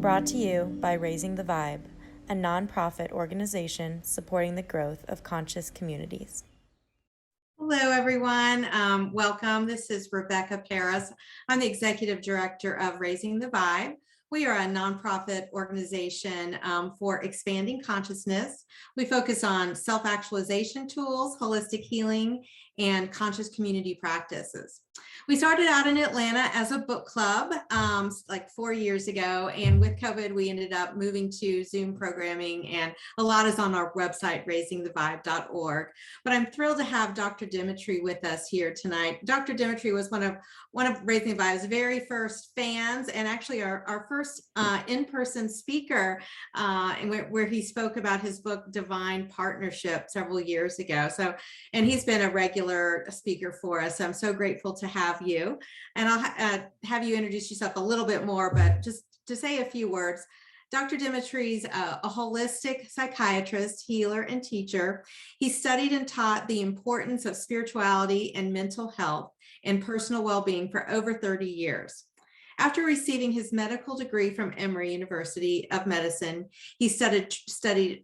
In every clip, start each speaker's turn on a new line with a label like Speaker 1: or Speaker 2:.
Speaker 1: Brought to you by Raising the Vibe, a nonprofit organization supporting the growth of conscious communities.
Speaker 2: Hello, everyone. Welcome. This is Rebecca Paris. I'm the Executive Director of Raising the Vibe. We are a nonprofit organization for expanding consciousness. We focus on self-actualization tools, holistic healing, and conscious community practices. We started out in Atlanta as a book club like 4 years ago, and with COVID, we ended up moving to Zoom programming, and a lot is on our website, raisingthevibe.org. But I'm thrilled to have Dr. Dimitri with us here tonight. Dr. Dimitri was one of Raising the Vibe's very first fans, and actually our first in-person speaker, where he spoke about his book, Divine Partnership, several years ago. And he's been a regular speaker for us. So I'm so grateful to have you. And I'll have you introduce yourself a little bit more, but just to say a few words. Dr. Dimitri's a holistic psychiatrist, healer, and teacher. He studied and taught the importance of spirituality and mental health and personal well-being for over 30 years. After receiving his medical degree from Emory University of Medicine, he studied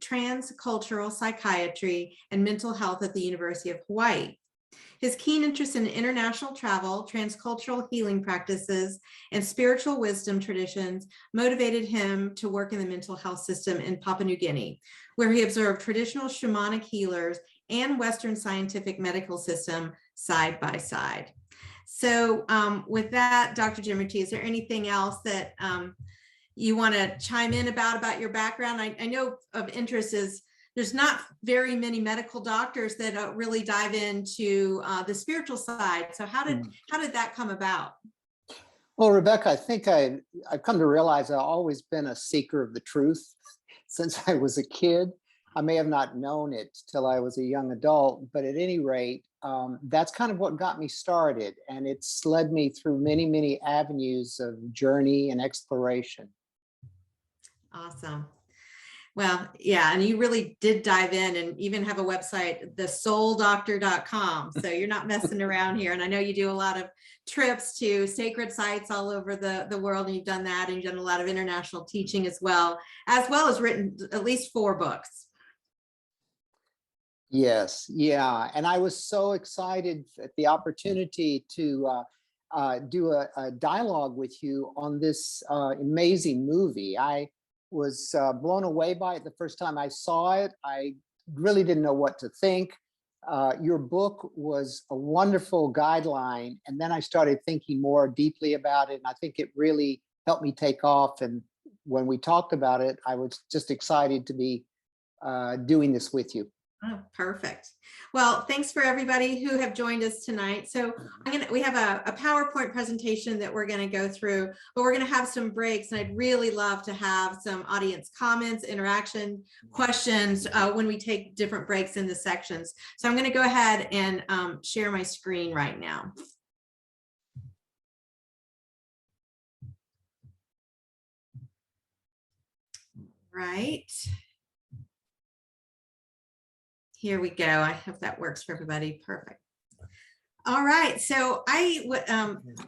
Speaker 2: transcultural psychiatry and mental health at the University of Hawaii. His keen interest in international travel, transcultural healing practices, and spiritual wisdom traditions motivated him to work in the mental health system in Papua New Guinea, where he observed traditional shamanic healers and Western scientific medical system side by side. So with that, Dr. Dimitri, is there anything else that you want to chime in about your background? I know of interest is there's not very many medical doctors that really dive into the spiritual side. So how did that come about?
Speaker 3: Well, Rebecca, I think I've come to realize I've always been a seeker of the truth since I was a kid. I may have not known it till I was a young adult, but at any rate, that's kind of what got me started. And it's led me through many, many avenues of journey and exploration.
Speaker 2: Awesome. Well, yeah, and you really did dive in and even have a website, thesouldoctor.com. So you're not messing around here. And I know you do a lot of trips to sacred sites all over the world, and you've done that, and you've done a lot of international teaching as well as written at least 4 books.
Speaker 3: Yes, yeah. And I was so excited at the opportunity to do a dialogue with you on this amazing movie. I was blown away by it the first time I saw it. I really didn't know what to think. Your book was a wonderful guideline. And then I started thinking more deeply about it. And I think it really helped me take off. And when we talked about it, I was just excited to be doing this with you.
Speaker 2: Oh, perfect. Well, thanks for everybody who have joined us tonight. So we have a PowerPoint presentation that we're going to go through, but we're going to have some breaks, and I'd really love to have some audience comments, interaction, questions when we take different breaks in the sections. So I'm going to go ahead and share my screen right now. Right. Here we go. I hope that works for everybody. Perfect. All right. So I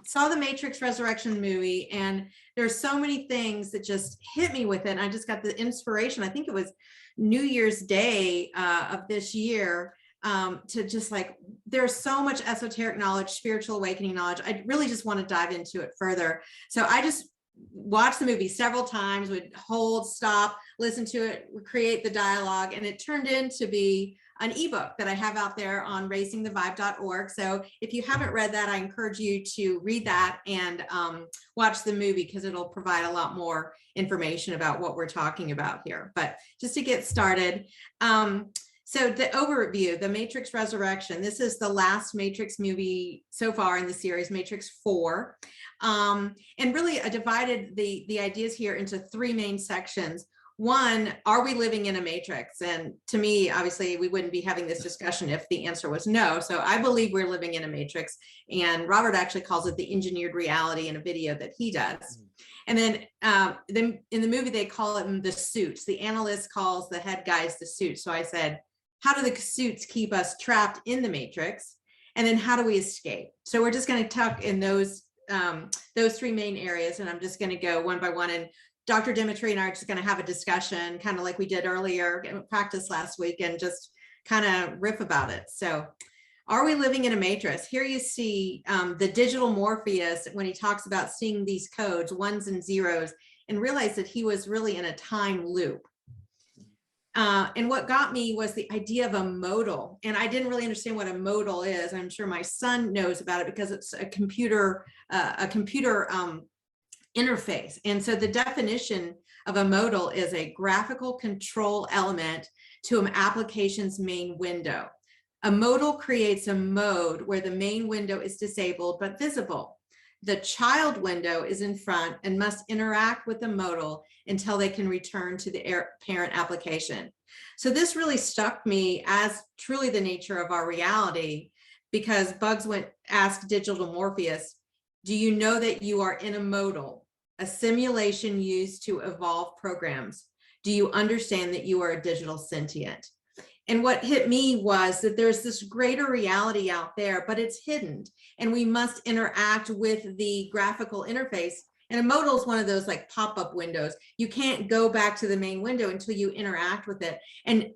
Speaker 2: saw the Matrix Resurrection movie, and there's so many things that just hit me with it. And I just got the inspiration. I think it was New Year's Day of this year to just like, there's so much esoteric knowledge, spiritual awakening knowledge. I really just want to dive into it further. So I just watched the movie several times, would hold, stop, listen to it, create the dialogue, and it turned into be an ebook that I have out there on raisingthevibe.org. So if you haven't read that, I encourage you to read that and watch the movie, because it'll provide a lot more information about what we're talking about here. But just to get started, so the overview, the Matrix Resurrection, this is the last Matrix movie so far in the series, Matrix 4. And really I divided the ideas here into 3 main sections. One, are we living in a matrix? And to me, obviously, we wouldn't be having this discussion if the answer was no. So I believe we're living in a matrix. And Robert actually calls it the engineered reality in a video that he does. And then in the movie, they call it the suits. The analyst calls the head guys the suits. So I said, how do the suits keep us trapped in the matrix? And then how do we escape? So we're just going to talk in those 3 main areas. And I'm just going to go one by one and Dr. Dimitri and I are just going to have a discussion, kind of like we did earlier, practice last week, and just kind of riff about it. So, are we living in a matrix? Here you see the digital Morpheus when he talks about seeing these codes, ones and zeros, and realized that he was really in a time loop. And what got me was the idea of a modal. And I didn't really understand what a modal is. I'm sure my son knows about it because it's a computer interface. And so the definition of a modal is a graphical control element to an application's main window. A modal creates a mode where the main window is disabled but visible. The child window is in front and must interact with the modal until they can return to the parent application. So this really struck me as truly the nature of our reality, because Bugs asked Digital Morpheus, do you know that you are in a modal, a simulation used to evolve programs? Do you understand that you are a digital sentient? And what hit me was that there's this greater reality out there, but it's hidden, and we must interact with the graphical interface. And a modal is one of those like pop-up windows. You can't go back to the main window until you interact with it. And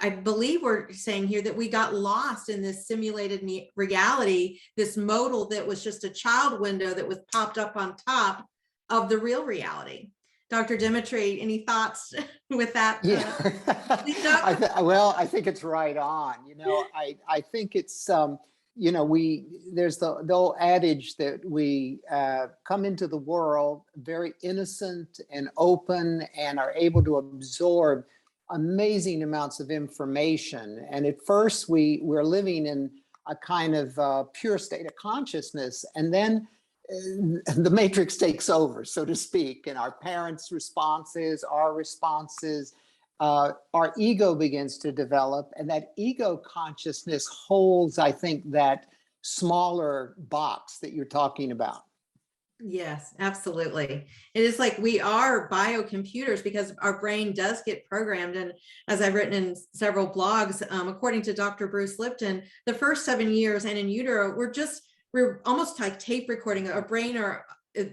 Speaker 2: I believe we're saying here that we got lost in this simulated reality, this modal that was just a child window that was popped up on top of the real reality. Dr. Dimitri, any thoughts with that?
Speaker 3: Yeah. Well, I think it's right on. I think it's, there's the old adage that we come into the world very innocent and open and are able to absorb amazing amounts of information. And at first we're living in a kind of pure state of consciousness, and then the matrix takes over, so to speak, and our parents' responses, our responses, our ego begins to develop, and that ego consciousness holds, I think, that smaller box that you're talking about.
Speaker 2: Yes, absolutely. It is like we are biocomputers because our brain does get programmed. And as I've written in several blogs, according to Dr. Bruce Lipton, the first 7 years and in utero, we're almost like tape recording our brain, or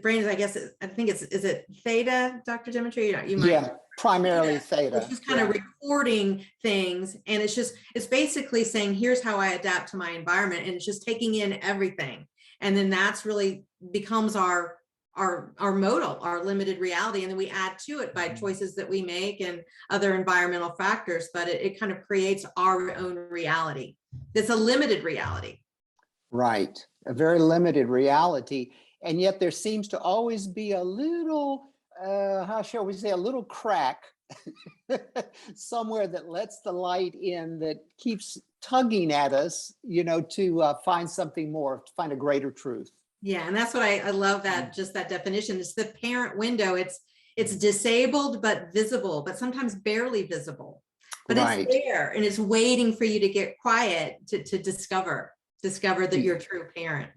Speaker 2: brain, I guess, I think is it theta, Dr. Dimitri? You might. Yeah,
Speaker 3: primarily theta.
Speaker 2: It's just kind of recording things. And it's basically saying, here's how I adapt to my environment. And it's just taking in everything. And then that's really becomes our modal, our limited reality. And then we add to it by choices that we make and other environmental factors, but it kind of creates our own reality. It's a limited reality.
Speaker 3: Right, a very limited reality. And yet there seems to always be a little, how shall we say, a little crack somewhere that lets the light in, that keeps tugging at us, to find something more, to find a greater truth.
Speaker 2: Yeah, and that's what I love, that just that definition. It's the parent window. It's disabled but visible, but sometimes barely visible. But right. It's there, and it's waiting for you to get quiet to discover that you're a true parent.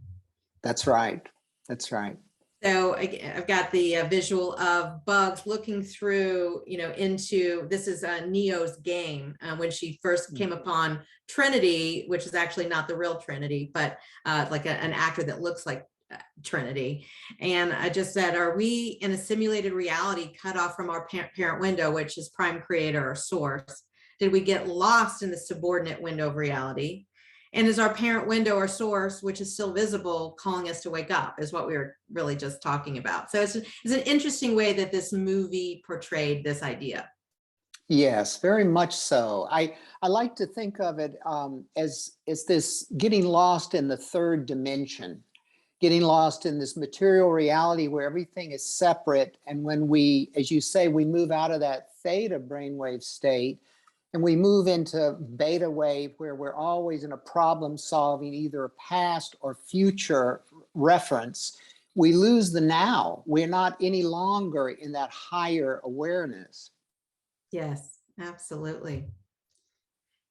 Speaker 3: That's right. That's right.
Speaker 2: So I've got the visual of Bugs looking through, into, this is Neo's game when she first came upon Trinity, which is actually not the real Trinity, but like an actor that looks like Trinity. And I just said, are we in a simulated reality cut off from our parent window, which is prime creator or source? Did we get lost in the subordinate window of reality? And is our parent window or source, which is still visible, calling us to wake up, is what we were really just talking about. So it's an interesting way that this movie portrayed this idea.
Speaker 3: Yes, very much so. I like to think of it as this getting lost in the third dimension, getting lost in this material reality where everything is separate. And when we, as you say, we move out of that theta brainwave state, and we move into beta wave, where we're always in a problem solving, either a past or future reference, we lose the now. We're not any longer in that higher awareness.
Speaker 2: Yes, absolutely.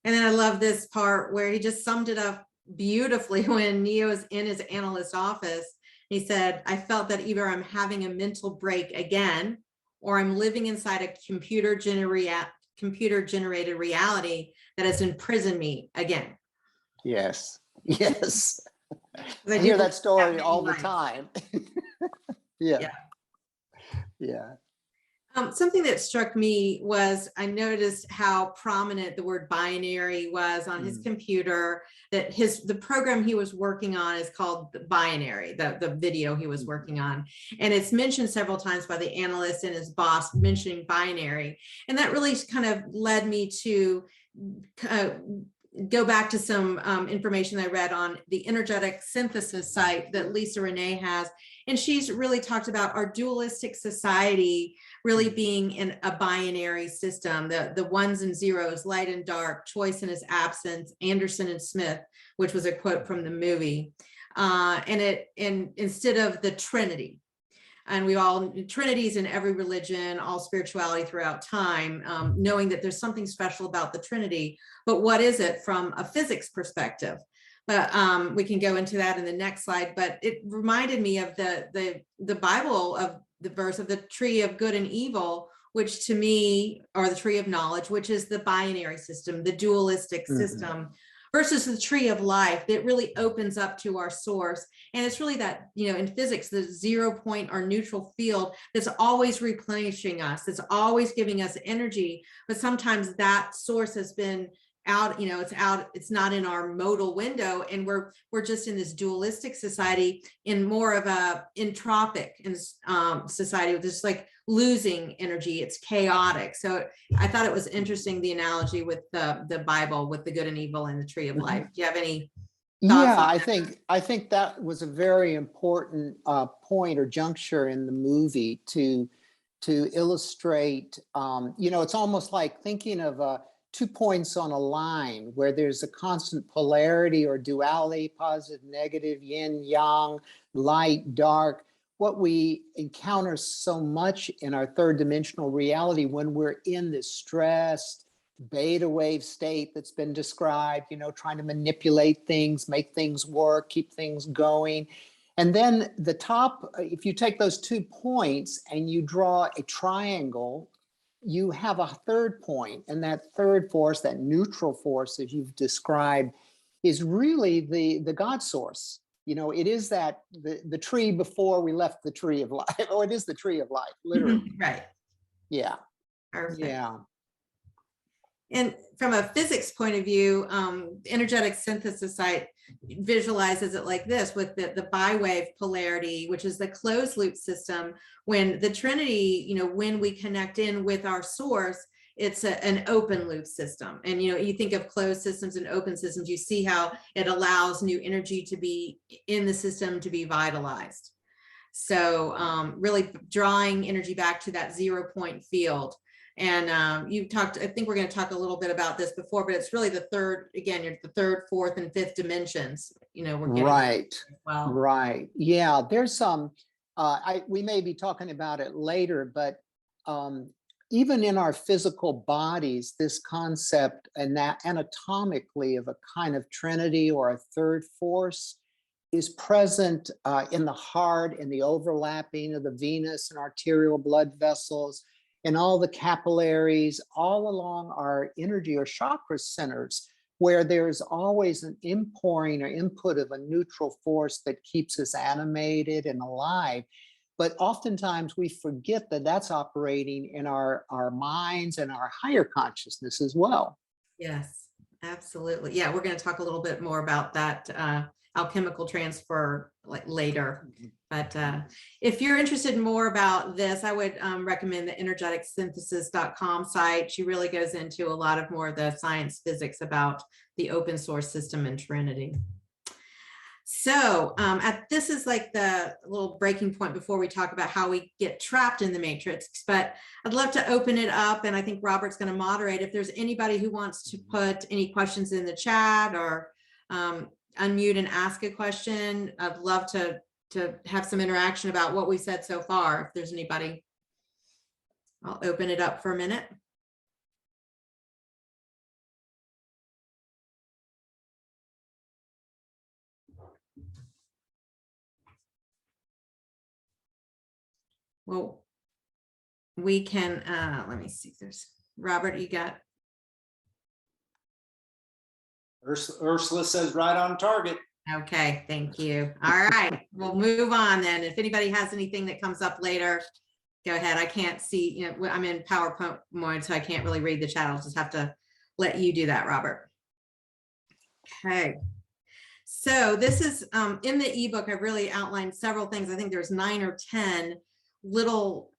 Speaker 2: And then I love this part where he just summed it up beautifully when Neo is in his analyst office. He said, I felt that either I'm having a mental break again, or I'm living inside a computer-generated reality that has imprisoned me again.
Speaker 3: Yes, yes. I hear that story all the time. Yeah.
Speaker 2: Something that struck me was I noticed how prominent the word binary was on his computer, that the program he was working on is called the Binary, the video he was working on. And it's mentioned several times by the analyst and his boss mentioning binary. And that really kind of led me to go back to some information I read on the energetic synthesis site that Lisa Renee has. And she's really talked about our dualistic society really being in a binary system, the ones and zeros, light and dark, choice and its absence, Anderson and Smith, which was a quote from the movie. And instead of the Trinity. And we all, Trinities in every religion, all spirituality throughout time, knowing that there's something special about the Trinity, but what is it from a physics perspective? But we can go into that in the next slide, but it reminded me of the Bible, of the verse of the tree of good and evil, which to me, or the tree of knowledge, which is the binary system, the dualistic system, versus the tree of life that really opens up to our source. And it's really that, in physics, the 0 point or neutral field that's always replenishing us, that's always giving us energy. But sometimes that source has been out, it's not in our modal window, and we're just in this dualistic society, in more of a entropic society, just like losing energy. It's chaotic. So I thought it was interesting, the analogy with the Bible, with the good and evil and the tree of life. Do you have any thoughts?
Speaker 3: Yeah, I think that was a very important point or juncture in the movie to illustrate. It's almost like thinking of 2 points on a line where there's a constant polarity or duality, positive, negative, yin, yang, light, dark. What we encounter so much in our third dimensional reality when we're in this stressed beta wave state that's been described, trying to manipulate things, make things work, keep things going. And then the top, if you take those 2 points and you draw a triangle, you have a third point, and that third force, that neutral force, as you've described, is really the God source. It is that the tree before we left the tree of life. Oh, it is the tree of life, literally.
Speaker 2: Right.
Speaker 3: Yeah.
Speaker 2: Perfect.
Speaker 3: Yeah.
Speaker 2: And from a physics point of view, the energetic synthesis site visualizes it like this, with the bi-wave polarity, which is the closed loop system. When the Trinity, when we connect in with our source, it's an open loop system. And, you think of closed systems and open systems, you see how it allows new energy to be in the system, to be vitalized. So really drawing energy back to that 0 point field. And you talked, I think we're going to talk a little bit about this before, but it's really the third, again, you're the third, fourth, and fifth dimensions, we're getting
Speaker 3: right.
Speaker 2: Well,
Speaker 3: right. Yeah, there's some, we may be talking about it later, but even in our physical bodies, this concept and that anatomically of a kind of trinity or a third force is present in the heart, in the overlapping of the venous and arterial blood vessels, and all the capillaries all along our energy or chakra centers, where there's always an inpouring or input of a neutral force that keeps us animated and alive. But oftentimes we forget that that's operating in our minds and our higher consciousness as well.
Speaker 2: Yes, absolutely. Yeah, we're going to talk a little bit more about that alchemical transfer later. But if you're interested in more about this, I would recommend the energeticsynthesis.com site. She really goes into a lot of more of the science physics about the open source system and Trinity. So this is like the little breaking point before we talk about how we get trapped in the matrix, but I'd love to open it up, and I think Robert's going to moderate. If there's anybody who wants to put any questions in the chat or unmute and ask a question, I'd love to have some interaction about what we said so far. If there's anybody, I'll open it up for a minute. Well, we can, let me see if there's, Robert, you got.
Speaker 4: Ursula says right on target.
Speaker 2: Okay, thank you. All right, we'll move on then. If anybody has anything that comes up later, go ahead. I can't see, I'm in PowerPoint mode, so I can't really read the chat. I'll just have to let you do that, Robert. Okay. So this is in the ebook, I've really outlined several things. I think there's 9 or 10 little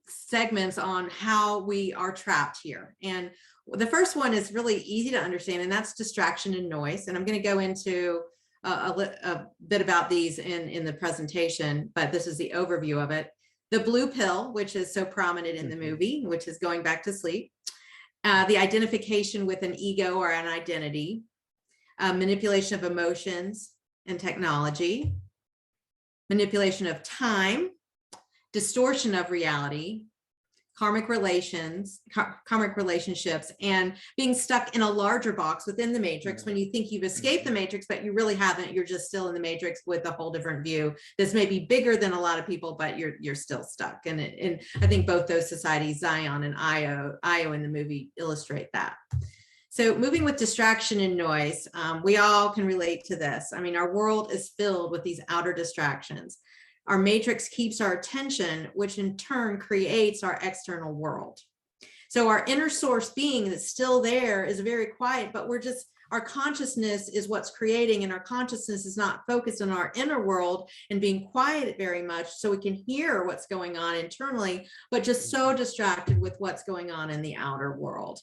Speaker 2: segments on how we are trapped here. And the first one is really easy to understand, and that's distraction and noise. And I'm going to go into a bit about these in the presentation, but this is the overview of it. The blue pill, which is so prominent in the movie, which is going back to sleep. The identification with an ego or an identity. Manipulation of emotions and technology, manipulation of time, distortion of reality, karmic relationships, and being stuck in a larger box within the matrix when you think you've escaped the matrix, but you really haven't. You're just still in the matrix with a whole different view. This may be bigger than a lot of people, but you're still stuck. And I think both those societies, Zion and Io in the movie, illustrate that. So moving with distraction and noise, we all can relate to this. I mean, our world is filled with these outer distractions. Our matrix keeps our attention, which in turn creates our external world. So our inner source being that's still there is very quiet, but our consciousness is what's creating, and our consciousness is not focused on our inner world and being quiet very much so we can hear what's going on internally, but just so distracted with what's going on in the outer world.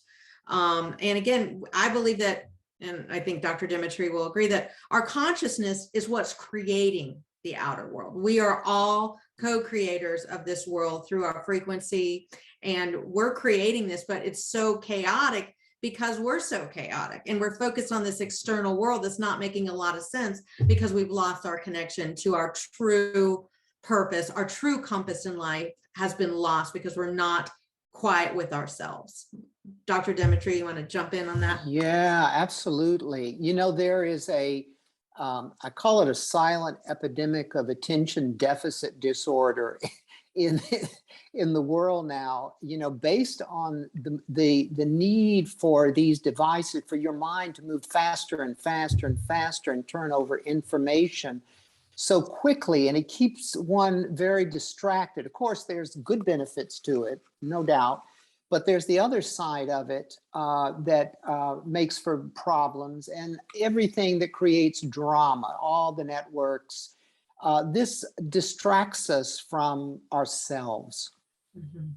Speaker 2: And again, I believe that, and I think Dr. Dimitri will agree, that our consciousness is what's creating the outer world. We are all co-creators of this world through our frequency, and we're creating this, but it's so chaotic because we're so chaotic and we're focused on this external world that's not making a lot of sense because we've lost our connection to our true purpose. Our true compass in life has been lost because we're not quiet with ourselves. Dr. Dimitri, you want to jump in on that?
Speaker 3: Yeah, absolutely. There is I call it a silent epidemic of attention deficit disorder in the world now, based on the need for these devices, for your mind to move faster and faster and faster and turn over information so quickly, and it keeps one very distracted. Of course, there's good benefits to it, no doubt. But there's the other side of it that makes for problems, and everything that creates drama, all the networks. This distracts us from ourselves.
Speaker 2: Mm-hmm.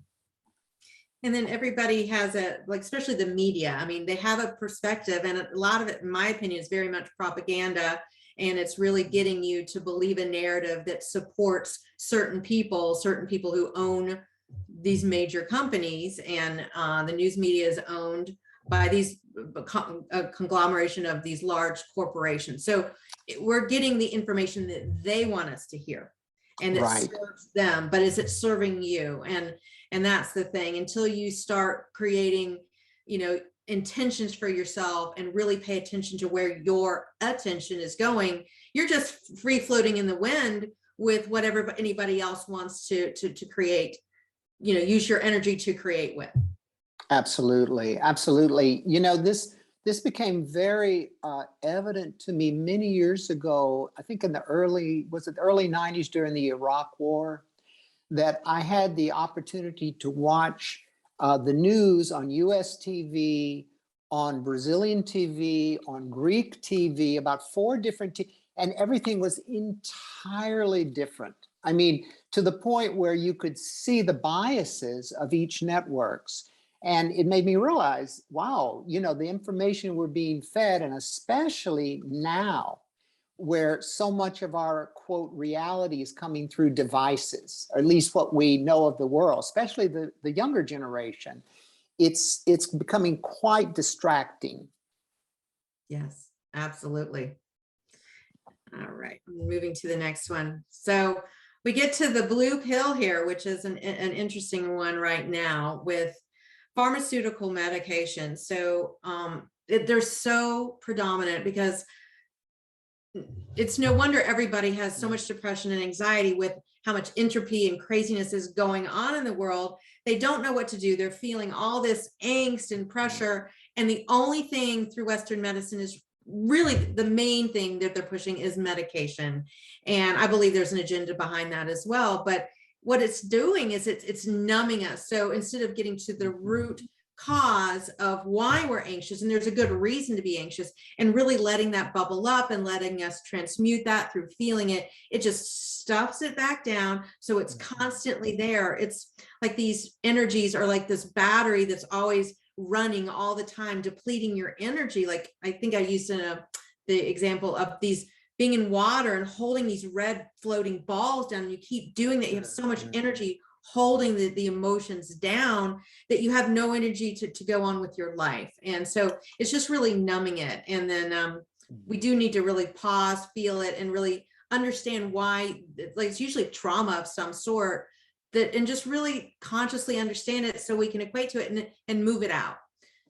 Speaker 2: And then everybody has especially the media. I mean, they have a perspective, and a lot of it, in my opinion, is very much propaganda. And it's really getting you to believe a narrative that supports certain people who own these major companies, and the news media is owned by a conglomeration of these large corporations. So we're getting the information that they want us to hear, and it serves them, but is it serving you? And that's the thing. Until you start creating, intentions for yourself and really pay attention to where your attention is going, you're just free floating in the wind with whatever anybody else wants to create. Use your energy to create with. Absolutely.
Speaker 3: This became very evident to me many years ago, I think in the early 90s during the Iraq War, that I had the opportunity to watch the news on US TV, on Brazilian TV, on Greek TV, about 4 different and everything was entirely different. I mean, to the point where you could see the biases of each networks. And it made me realize, wow, the information we're being fed, and especially now, where so much of our, quote, reality is coming through devices, or at least what we know of the world, especially the younger generation, it's becoming quite distracting.
Speaker 2: Yes, absolutely. All right, moving to the next one. So we get to the blue pill here, which is an interesting one right now with pharmaceutical medication. So they're so predominant because it's no wonder everybody has so much depression and anxiety with how much entropy and craziness is going on in the world. They don't know what to do. They're feeling all this angst and pressure. And the only thing through Western medicine is really the main thing that they're pushing is medication. And I believe there's an agenda behind that as well. But what it's doing is it's numbing us. So instead of getting to the root cause of why we're anxious, and there's a good reason to be anxious, and really letting that bubble up and letting us transmute that through feeling it, it just stuffs it back down. So it's constantly there. It's like these energies are like this battery that's always running all the time, depleting your energy. Like I think I used the example of these being in water and holding these red floating balls down, and you keep doing that. You have so much energy holding the emotions down that you have no energy to go on with your life. And so it's just really numbing it. And then we do need to really pause, feel it, and really understand why, like it's usually trauma of some sort, that, and just really consciously understand it so we can equate to it and move it out.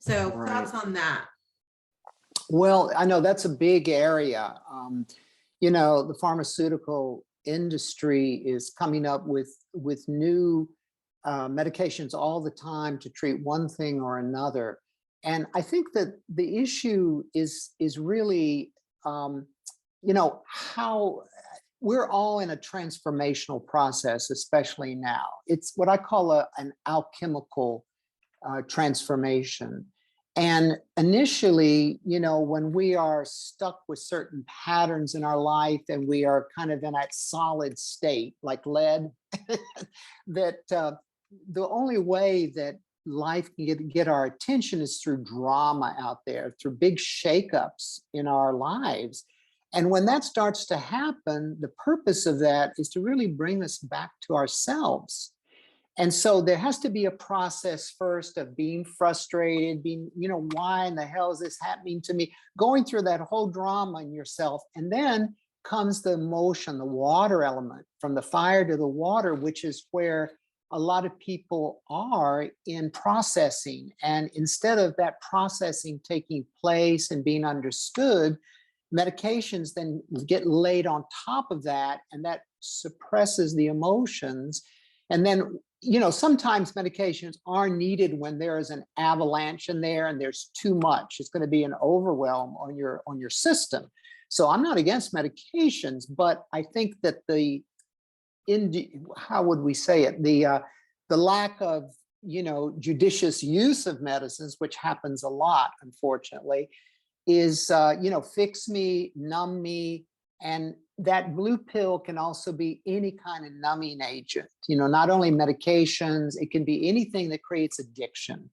Speaker 2: So thoughts on that?
Speaker 3: Well, I know that's a big area. You know, the pharmaceutical industry is coming up with new medications all the time to treat one thing or another. And I think that the issue is really, you know, how we're all in a transformational process, especially now. It's what I call an alchemical transformation. And initially, you know, when we are stuck with certain patterns in our life and we are kind of in that solid state, like lead, that the only way that life can get our attention is through drama out there, through big shakeups in our lives. And when that starts to happen, the purpose of that is to really bring us back to ourselves. And so there has to be a process first of being frustrated, being, you know, why in the hell is this happening to me? Going through that whole drama in yourself. And then comes the emotion, the water element, from the fire to the water, which is where a lot of people are in processing. And instead of that processing taking place and being understood, medications then get laid on top of that, and that suppresses the emotions. And then, you know, sometimes medications are needed when there is an avalanche in there and there's too much. It's going to be an overwhelm on your system. So I'm not against medications, but I think that how would we say it? The lack of, you know, judicious use of medicines, which happens a lot, unfortunately, is, you know, fix me, numb me. And that blue pill can also be any kind of numbing agent, you know, not only medications, it can be anything that creates addiction.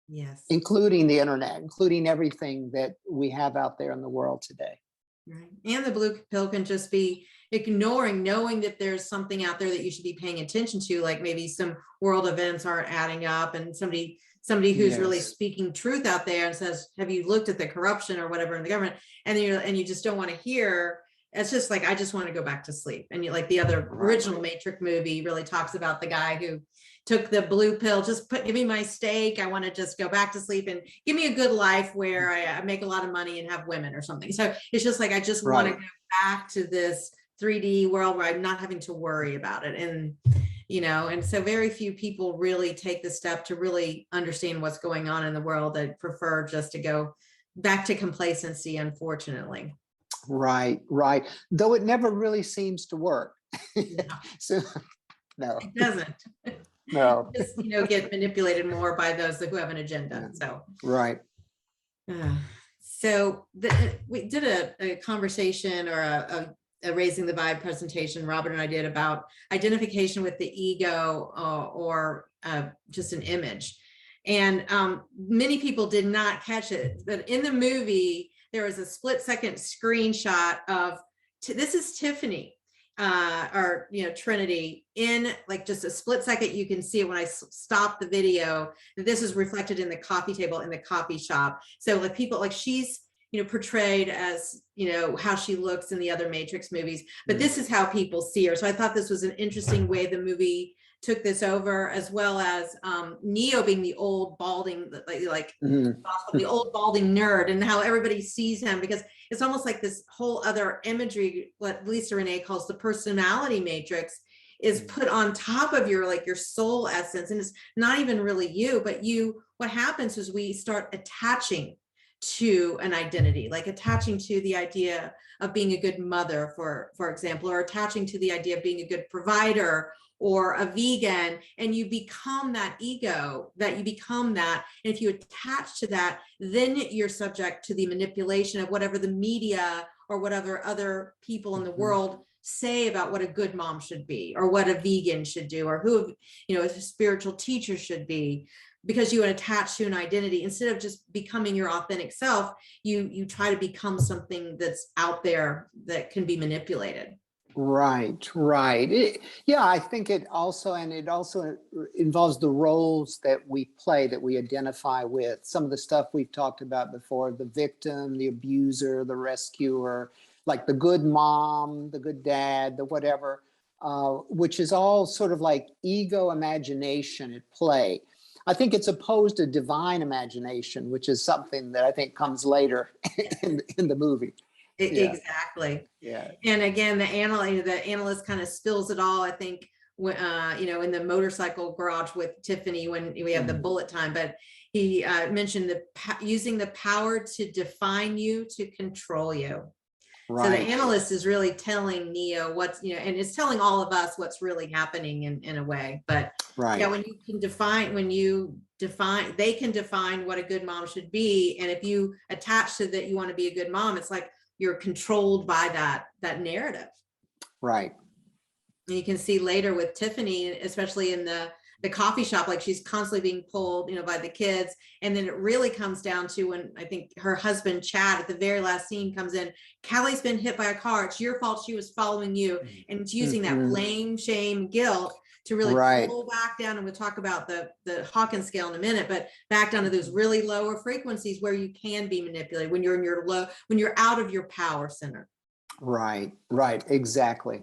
Speaker 2: Yes.
Speaker 3: Including the internet, including everything that we have out there in the world today.
Speaker 2: Right. And the blue pill can just be ignoring, knowing that there's something out there that you should be paying attention to, like maybe some world events aren't adding up, and somebody who's really speaking truth out there and says, have you looked at the corruption or whatever in the government? And you just don't want to hear. It's just like, I just want to go back to sleep. And like the other original Matrix movie really talks about the guy who took the blue pill, give me my steak. I want to just go back to sleep and give me a good life where I make a lot of money and have women or something. So it's just like, I just want to go back to this 3D world where I'm not having to worry about it. And, you know, and so very few people really take the step to really understand what's going on in the world. That prefer just to go back to complacency, unfortunately.
Speaker 3: Right. Though it never really seems to work. So, no.
Speaker 2: It doesn't.
Speaker 3: No.
Speaker 2: Just, you know, get manipulated more by those who have an agenda. So.
Speaker 3: Right.
Speaker 2: So we did a conversation or a Raising the Vibe presentation, Robert and I did, about identification with the ego or just an image. And many people did not catch it, but in the movie, there was a split-second screenshot of, this is Tiffany, or, you know, Trinity, in like just a split second. You can see it when I stop the video, that this is reflected in the coffee table in the coffee shop. So like people, like she's, you know, portrayed as, you know, how she looks in the other Matrix movies, but this is how people see her. So I thought this was an interesting way the movie took this over, as well as Neo being the old balding, the old balding nerd, and how everybody sees him, because it's almost like this whole other imagery, what Lisa Renee calls the personality matrix, is put on top of your, like your soul essence. And it's not even really you, but what happens is we start attaching to an identity, like attaching to the idea of being a good mother, for example, or attaching to the idea of being a good provider or a vegan, and you become that ego, that you become that. And if you attach to that, then you're subject to the manipulation of whatever the media or whatever other people in the world say about what a good mom should be, or what a vegan should do, or who, a spiritual teacher should be, because you attach to an identity. Instead of just becoming your authentic self, you try to become something that's out there that can be manipulated.
Speaker 3: Right, right. Yeah, I think it also involves the roles that we play, that we identify with. Some of the stuff we've talked about before, the victim, the abuser, the rescuer, like the good mom, the good dad, the whatever, which is all sort of like ego imagination at play. I think it's opposed to divine imagination, which is something that I think comes later in the movie. Yeah.
Speaker 2: Exactly.
Speaker 3: Yeah.
Speaker 2: And again, the analyst kind of spills it all, I think, in the motorcycle garage with Tiffany when we have the bullet time. But he mentioned using the power to define you, to control you. Right. So the analyst is really telling Neo what's, and it's telling all of us what's really happening in a way. But yeah, when you can they can define what a good mom should be. And if you attach to that, you want to be a good mom, it's like you're controlled by that narrative.
Speaker 3: Right.
Speaker 2: And you can see later with Tiffany, especially in the coffee shop, like she's constantly being pulled, by the kids. And then it really comes down to when I think her husband, Chad, at the very last scene comes in, Callie's been hit by a car. It's your fault. She was following you. And it's using that blame, shame, guilt to really pull back down. And we'll talk about the Hawkins scale in a minute, but back down to those really lower frequencies where you can be manipulated when you're in when you're out of your power center.
Speaker 3: Right. Exactly.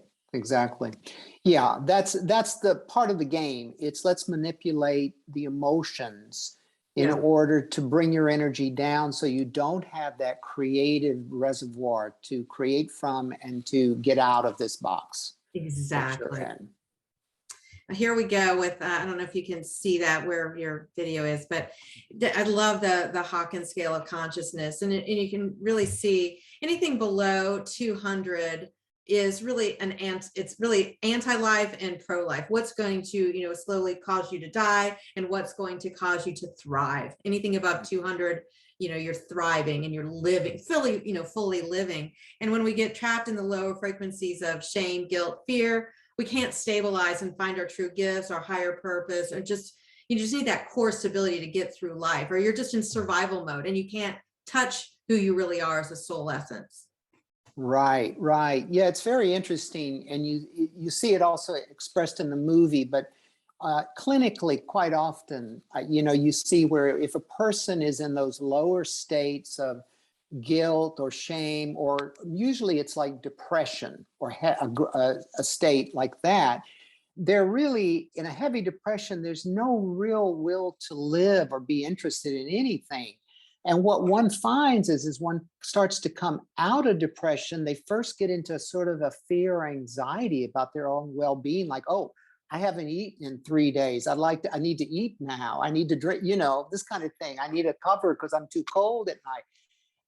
Speaker 3: Yeah, that's the part of the game. It's let's manipulate the emotions in order to bring your energy down so you don't have that creative reservoir to create from and to get out of this box.
Speaker 2: Exactly. Here we go with, I don't know if you can see that where your video is, but I love the Hawkins scale of consciousness. And you can really see anything below 200 is really it's really anti-life and pro-life. What's going to, slowly cause you to die, and what's going to cause you to thrive. Anything above 200, you're thriving and you're living, fully living. And when we get trapped in the lower frequencies of shame, guilt, fear, we can't stabilize and find our true gifts, our higher purpose, or you just need that core stability to get through life, or you're just in survival mode and you can't touch who you really are as a soul essence. Right.
Speaker 3: Yeah, it's very interesting. And you see it also expressed in the movie, but clinically quite often, you see where if a person is in those lower states of guilt or shame, or usually it's like depression or a state like that, they're really in a heavy depression. There's no real will to live or be interested in anything. And what one finds is one starts to come out of depression, they first get into sort of a fear or anxiety about their own well-being, like, oh, I haven't eaten in 3 days. I need to eat now. I need to drink, this kind of thing. I need a cover because I'm too cold at night.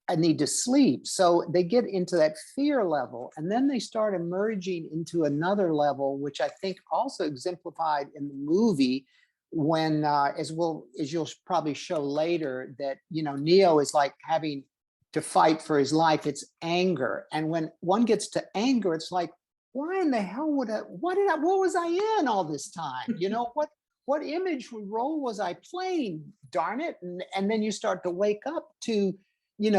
Speaker 3: I need to sleep. So they get into that fear level, and then they start emerging into another level, which I think also exemplified in the movie when, as you'll probably show later, that, Neo is like having to fight for his life. It's anger. And when one gets to anger, it's like, why in the hell what was I in all this time? What image role was I playing? Darn it. And then you start to wake up to,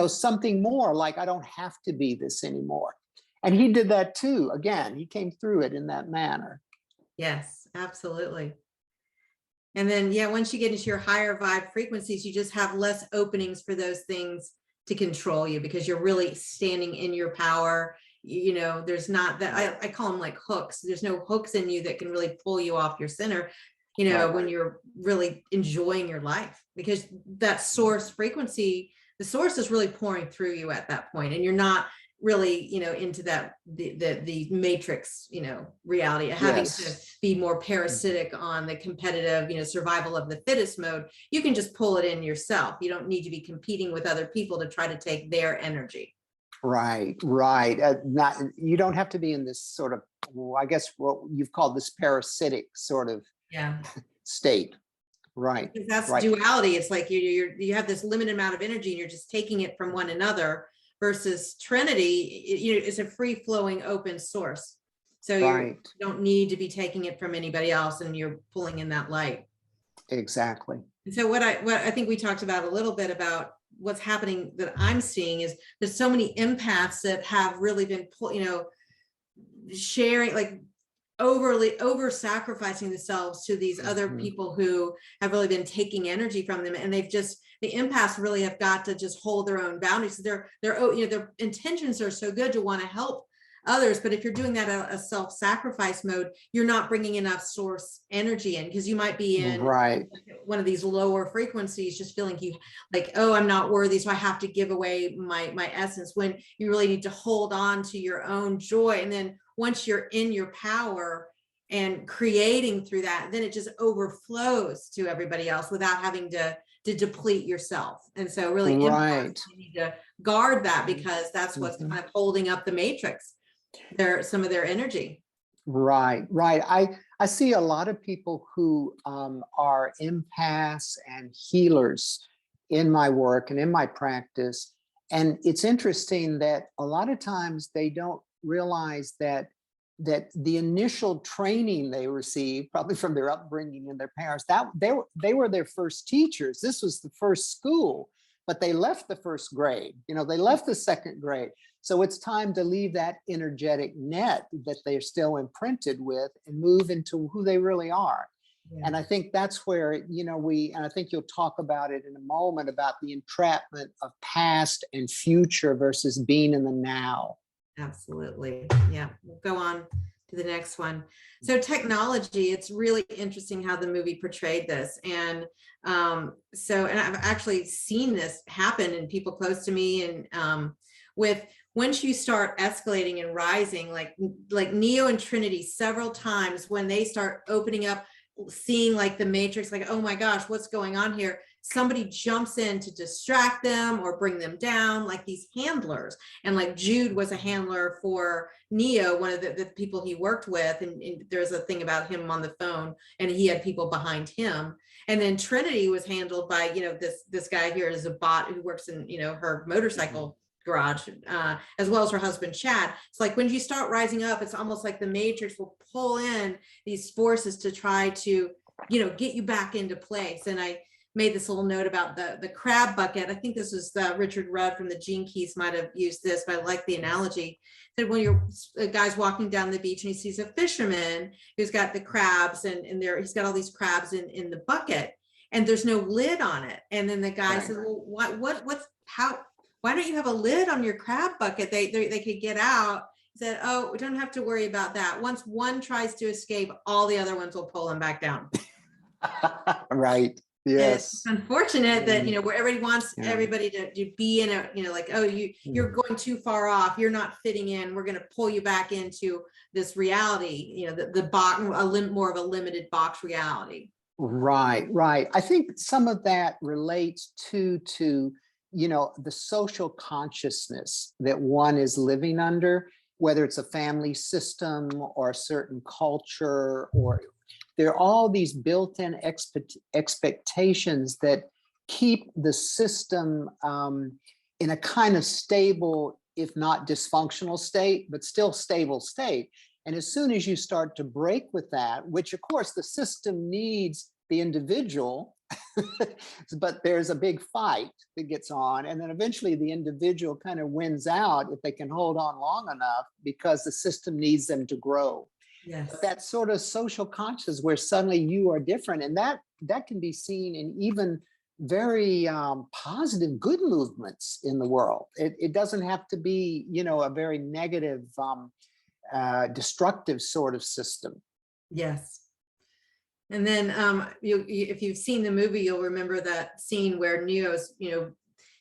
Speaker 3: something more, like, I don't have to be this anymore. And he did that too. Again, he came through it in that manner.
Speaker 2: Yes, absolutely. And then, once you get into your higher vibe frequencies, you just have less openings for those things to control you, because you're really standing in your power. There's not that, I call them like hooks. There's no hooks in you that can really pull you off your center, when you're really enjoying your life, because that source frequency, the source is really pouring through you at that point. And you're not really, into that, the matrix, reality, having to
Speaker 3: Yes.
Speaker 2: be more parasitic on the competitive, survival of the fittest mode. You can just pull it in yourself. You don't need to be competing with other people to try to take their energy.
Speaker 3: Right, right. Not, you don't have to be in this sort of, well, I guess what you've called this parasitic sort of
Speaker 2: Yeah.
Speaker 3: state. Right,
Speaker 2: Because that's
Speaker 3: right.
Speaker 2: duality. It's like you have this limited amount of energy and you're just taking it from one another, versus Trinity, it's a free flowing open source. So you don't need to be taking it from anybody else, and you're pulling in that light.
Speaker 3: Exactly.
Speaker 2: And so what I think we talked about a little bit about what's happening that I'm seeing is there's so many empaths that have really been, sharing, like over sacrificing themselves to these other people who have really been taking energy from them, and the empaths really have got to just hold their own boundaries. Their intentions are so good to want to help others, but if you're doing that a self-sacrifice mode, you're not bringing enough source energy in, because you might be in one of these lower frequencies, just feeling like, oh, I'm not worthy, so I have to give away my essence, when you really need to hold on to your own joy. And then once you're in your power and creating through that, then it just overflows to everybody else without having to deplete yourself. And so really you need to guard that, because that's what's kind of holding up the matrix, some of their energy.
Speaker 3: Right. I see a lot of people who are empaths and healers in my work and in my practice. And it's interesting that a lot of times they don't realize that the initial training they received, probably from their upbringing and their parents, that they were their first teachers. This was the first school, but they left the first grade. They left the second grade. So it's time to leave that energetic net that they're still imprinted with and move into who they really are. Yeah. And I think that's where, and I think you'll talk about it in a moment, about the entrapment of past and future versus being in the now.
Speaker 2: Absolutely. Yeah. We'll go on to the next one. So technology, it's really interesting how the movie portrayed this. And and I've actually seen this happen in people close to me, and once you start escalating and rising, like Neo and Trinity, several times when they start opening up, seeing like the matrix, like, oh my gosh, what's going on here? Somebody jumps in to distract them or bring them down, like these handlers. And like Jude was a handler for Neo, one of the people he worked with. And there's a thing about him on the phone, and he had people behind him. And then Trinity was handled by, this guy here is a bot who works in, her motorcycle garage, as well as her husband, Chad. It's like when you start rising up, it's almost like the matrix will pull in these forces to try to, get you back into place. And I made this little note about the crab bucket. I think this was Richard Rudd from the Gene Keys might have used this, but I like the analogy that when a guy's walking down the beach and he sees a fisherman who's got the crabs, and he's got all these crabs in the bucket, and there's no lid on it. And then the guy says, well, why don't you have a lid on your crab bucket? They could get out. He said, oh, we don't have to worry about that. Once one tries to escape, all the other ones will pull him back down.
Speaker 3: Right. Yes.
Speaker 2: It's unfortunate that, where everybody wants everybody to be in a, like, oh, you're going too far off. You're not fitting in. We're going to pull you back into this reality, the box, more of a limited box reality.
Speaker 3: Right. I think some of that relates to the social consciousness that one is living under, whether it's a family system or a certain culture, or there are all these built-in expectations that keep the system in a kind of stable, if not dysfunctional state, but still stable state. And as soon as you start to break with that, which of course the system needs the individual, but there's a big fight that gets on, and then eventually the individual kind of wins out if they can hold on long enough, because the system needs them to grow.
Speaker 2: Yes.
Speaker 3: But that sort of social conscious where suddenly you are different, and that can be seen in even very positive, good movements in the world. It doesn't have to be, a very negative, destructive sort of system.
Speaker 2: Yes. And then if you've seen the movie, you'll remember that scene where Neo's,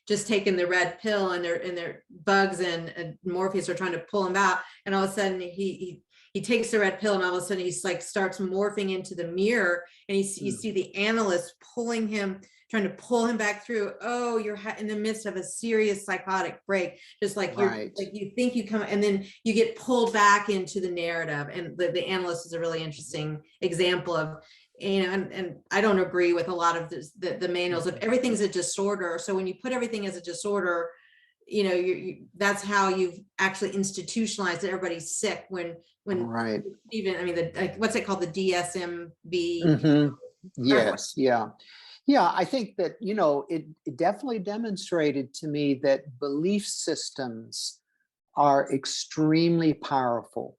Speaker 2: just taking the red pill, and their bugs and Morpheus are trying to pull him out, and all of a sudden he takes the red pill, and all of a sudden he's like starts morphing into the mirror, and you see the analyst pulling him, trying to pull him back through. Oh, you're in the midst of a serious psychotic break, just like you're like you think you come, and then you get pulled back into the narrative. And the analyst is a really interesting example of, you know, and I don't agree with a lot of the manuals of everything's a disorder. So when you put everything as a disorder, you know, that's how you've actually institutionalized that everybody's sick when even, I mean, like, what's it called? The DSM-B.
Speaker 3: Yes. Yeah. Yeah. I think that, you know, it definitely demonstrated to me that belief systems are extremely powerful,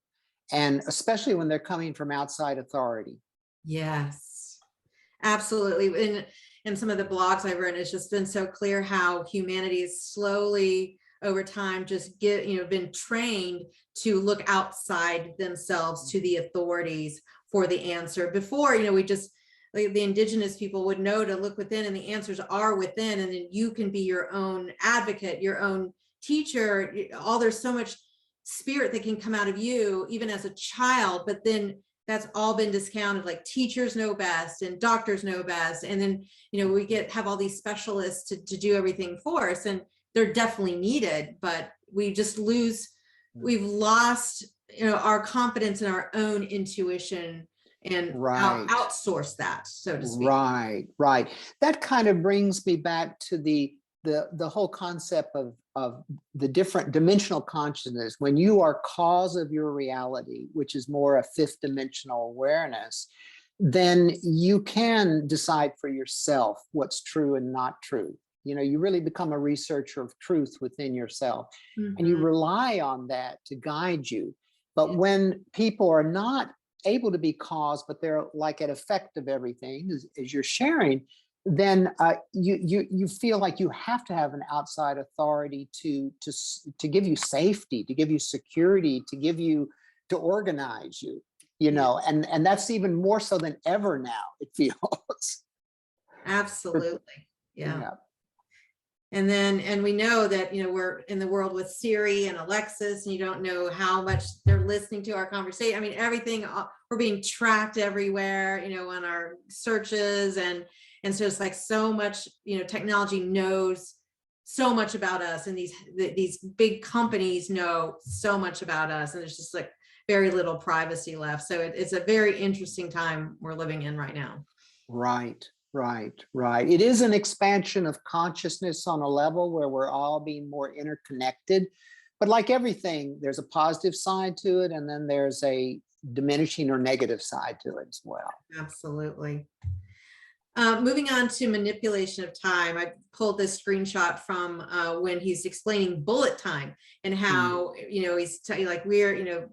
Speaker 3: and especially when they're coming from outside authority.
Speaker 2: Yes, absolutely. In some of the blogs I've written, it's just been so clear how humanity is slowly over time just been trained to look outside themselves to the authorities for the answer. Before, you know, we just, like, the indigenous people would know to look within, and the answers are within, and then you can be your own advocate, your own teacher. There's so much spirit that can come out of you even as a child, but then that's all been discounted. Like, teachers know best and doctors know best, and then, you know, we have all these specialists to do everything for us, and they're definitely needed, but we've lost, you know, our confidence in our own intuition, and outsource that, so to speak.
Speaker 3: Right. That kind of brings me back to the whole concept of the different dimensional consciousness. When you are cause of your reality, which is more a fifth dimensional awareness, then you can decide for yourself what's true and not true. You know, you really become a researcher of truth within yourself, and you rely on that to guide you. But when people are not able to be cause, but they're like an effect of everything, as you're sharing, then you feel like you have to have an outside authority to give you safety, to give you security, to organize you, you know, and that's even more so than ever now, it feels.
Speaker 2: Absolutely. Yeah. And we know that, you know, we're in the world with Siri and Alexis, and you don't know how much they're listening to our conversation. I mean, everything, we're being tracked everywhere, you know, on our searches, and so it's like so much, you know, technology knows so much about us, and these big companies know so much about us, and there's just like very little privacy left. So it's a very interesting time we're living in right now.
Speaker 3: Right. It is an expansion of consciousness on a level where we're all being more interconnected. But like everything, there's a positive side to it, and then there's a diminishing or negative side to it as well.
Speaker 2: Absolutely. Moving on to manipulation of time, I pulled this screenshot from when he's explaining bullet time, and how, you know, he's like, we're, you know,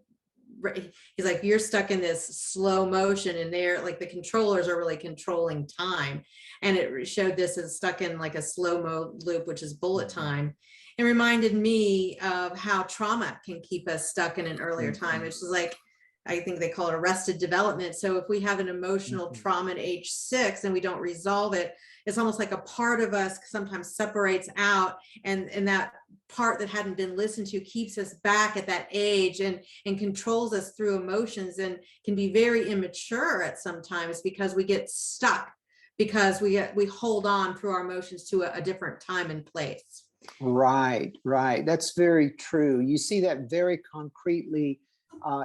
Speaker 2: he's like, you're stuck in this slow motion, and they're like, the controllers are really controlling time, and it showed this as stuck in like a slow-mo loop, which is bullet time. It reminded me of how trauma can keep us stuck in an earlier time. It's just like, I think they call it arrested development. So if we have an emotional trauma at age 6 and we don't resolve it, it's almost like a part of us sometimes separates out, and that part that hadn't been listened to keeps us back at that age, and controls us through emotions, and can be very immature at sometimes, because we get stuck, because we hold on through our emotions to a different time and place.
Speaker 3: Right. That's very true. You see that very concretely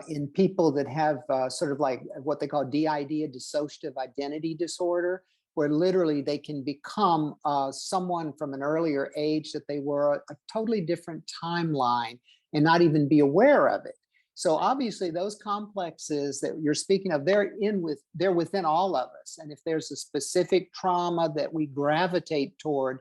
Speaker 3: in people that have sort of like what they call DID, a dissociative identity disorder, where literally they can become someone from an earlier age that they were a totally different timeline, and not even be aware of it. So obviously those complexes that you're speaking of, they're within all of us. And if there's a specific trauma that we gravitate toward,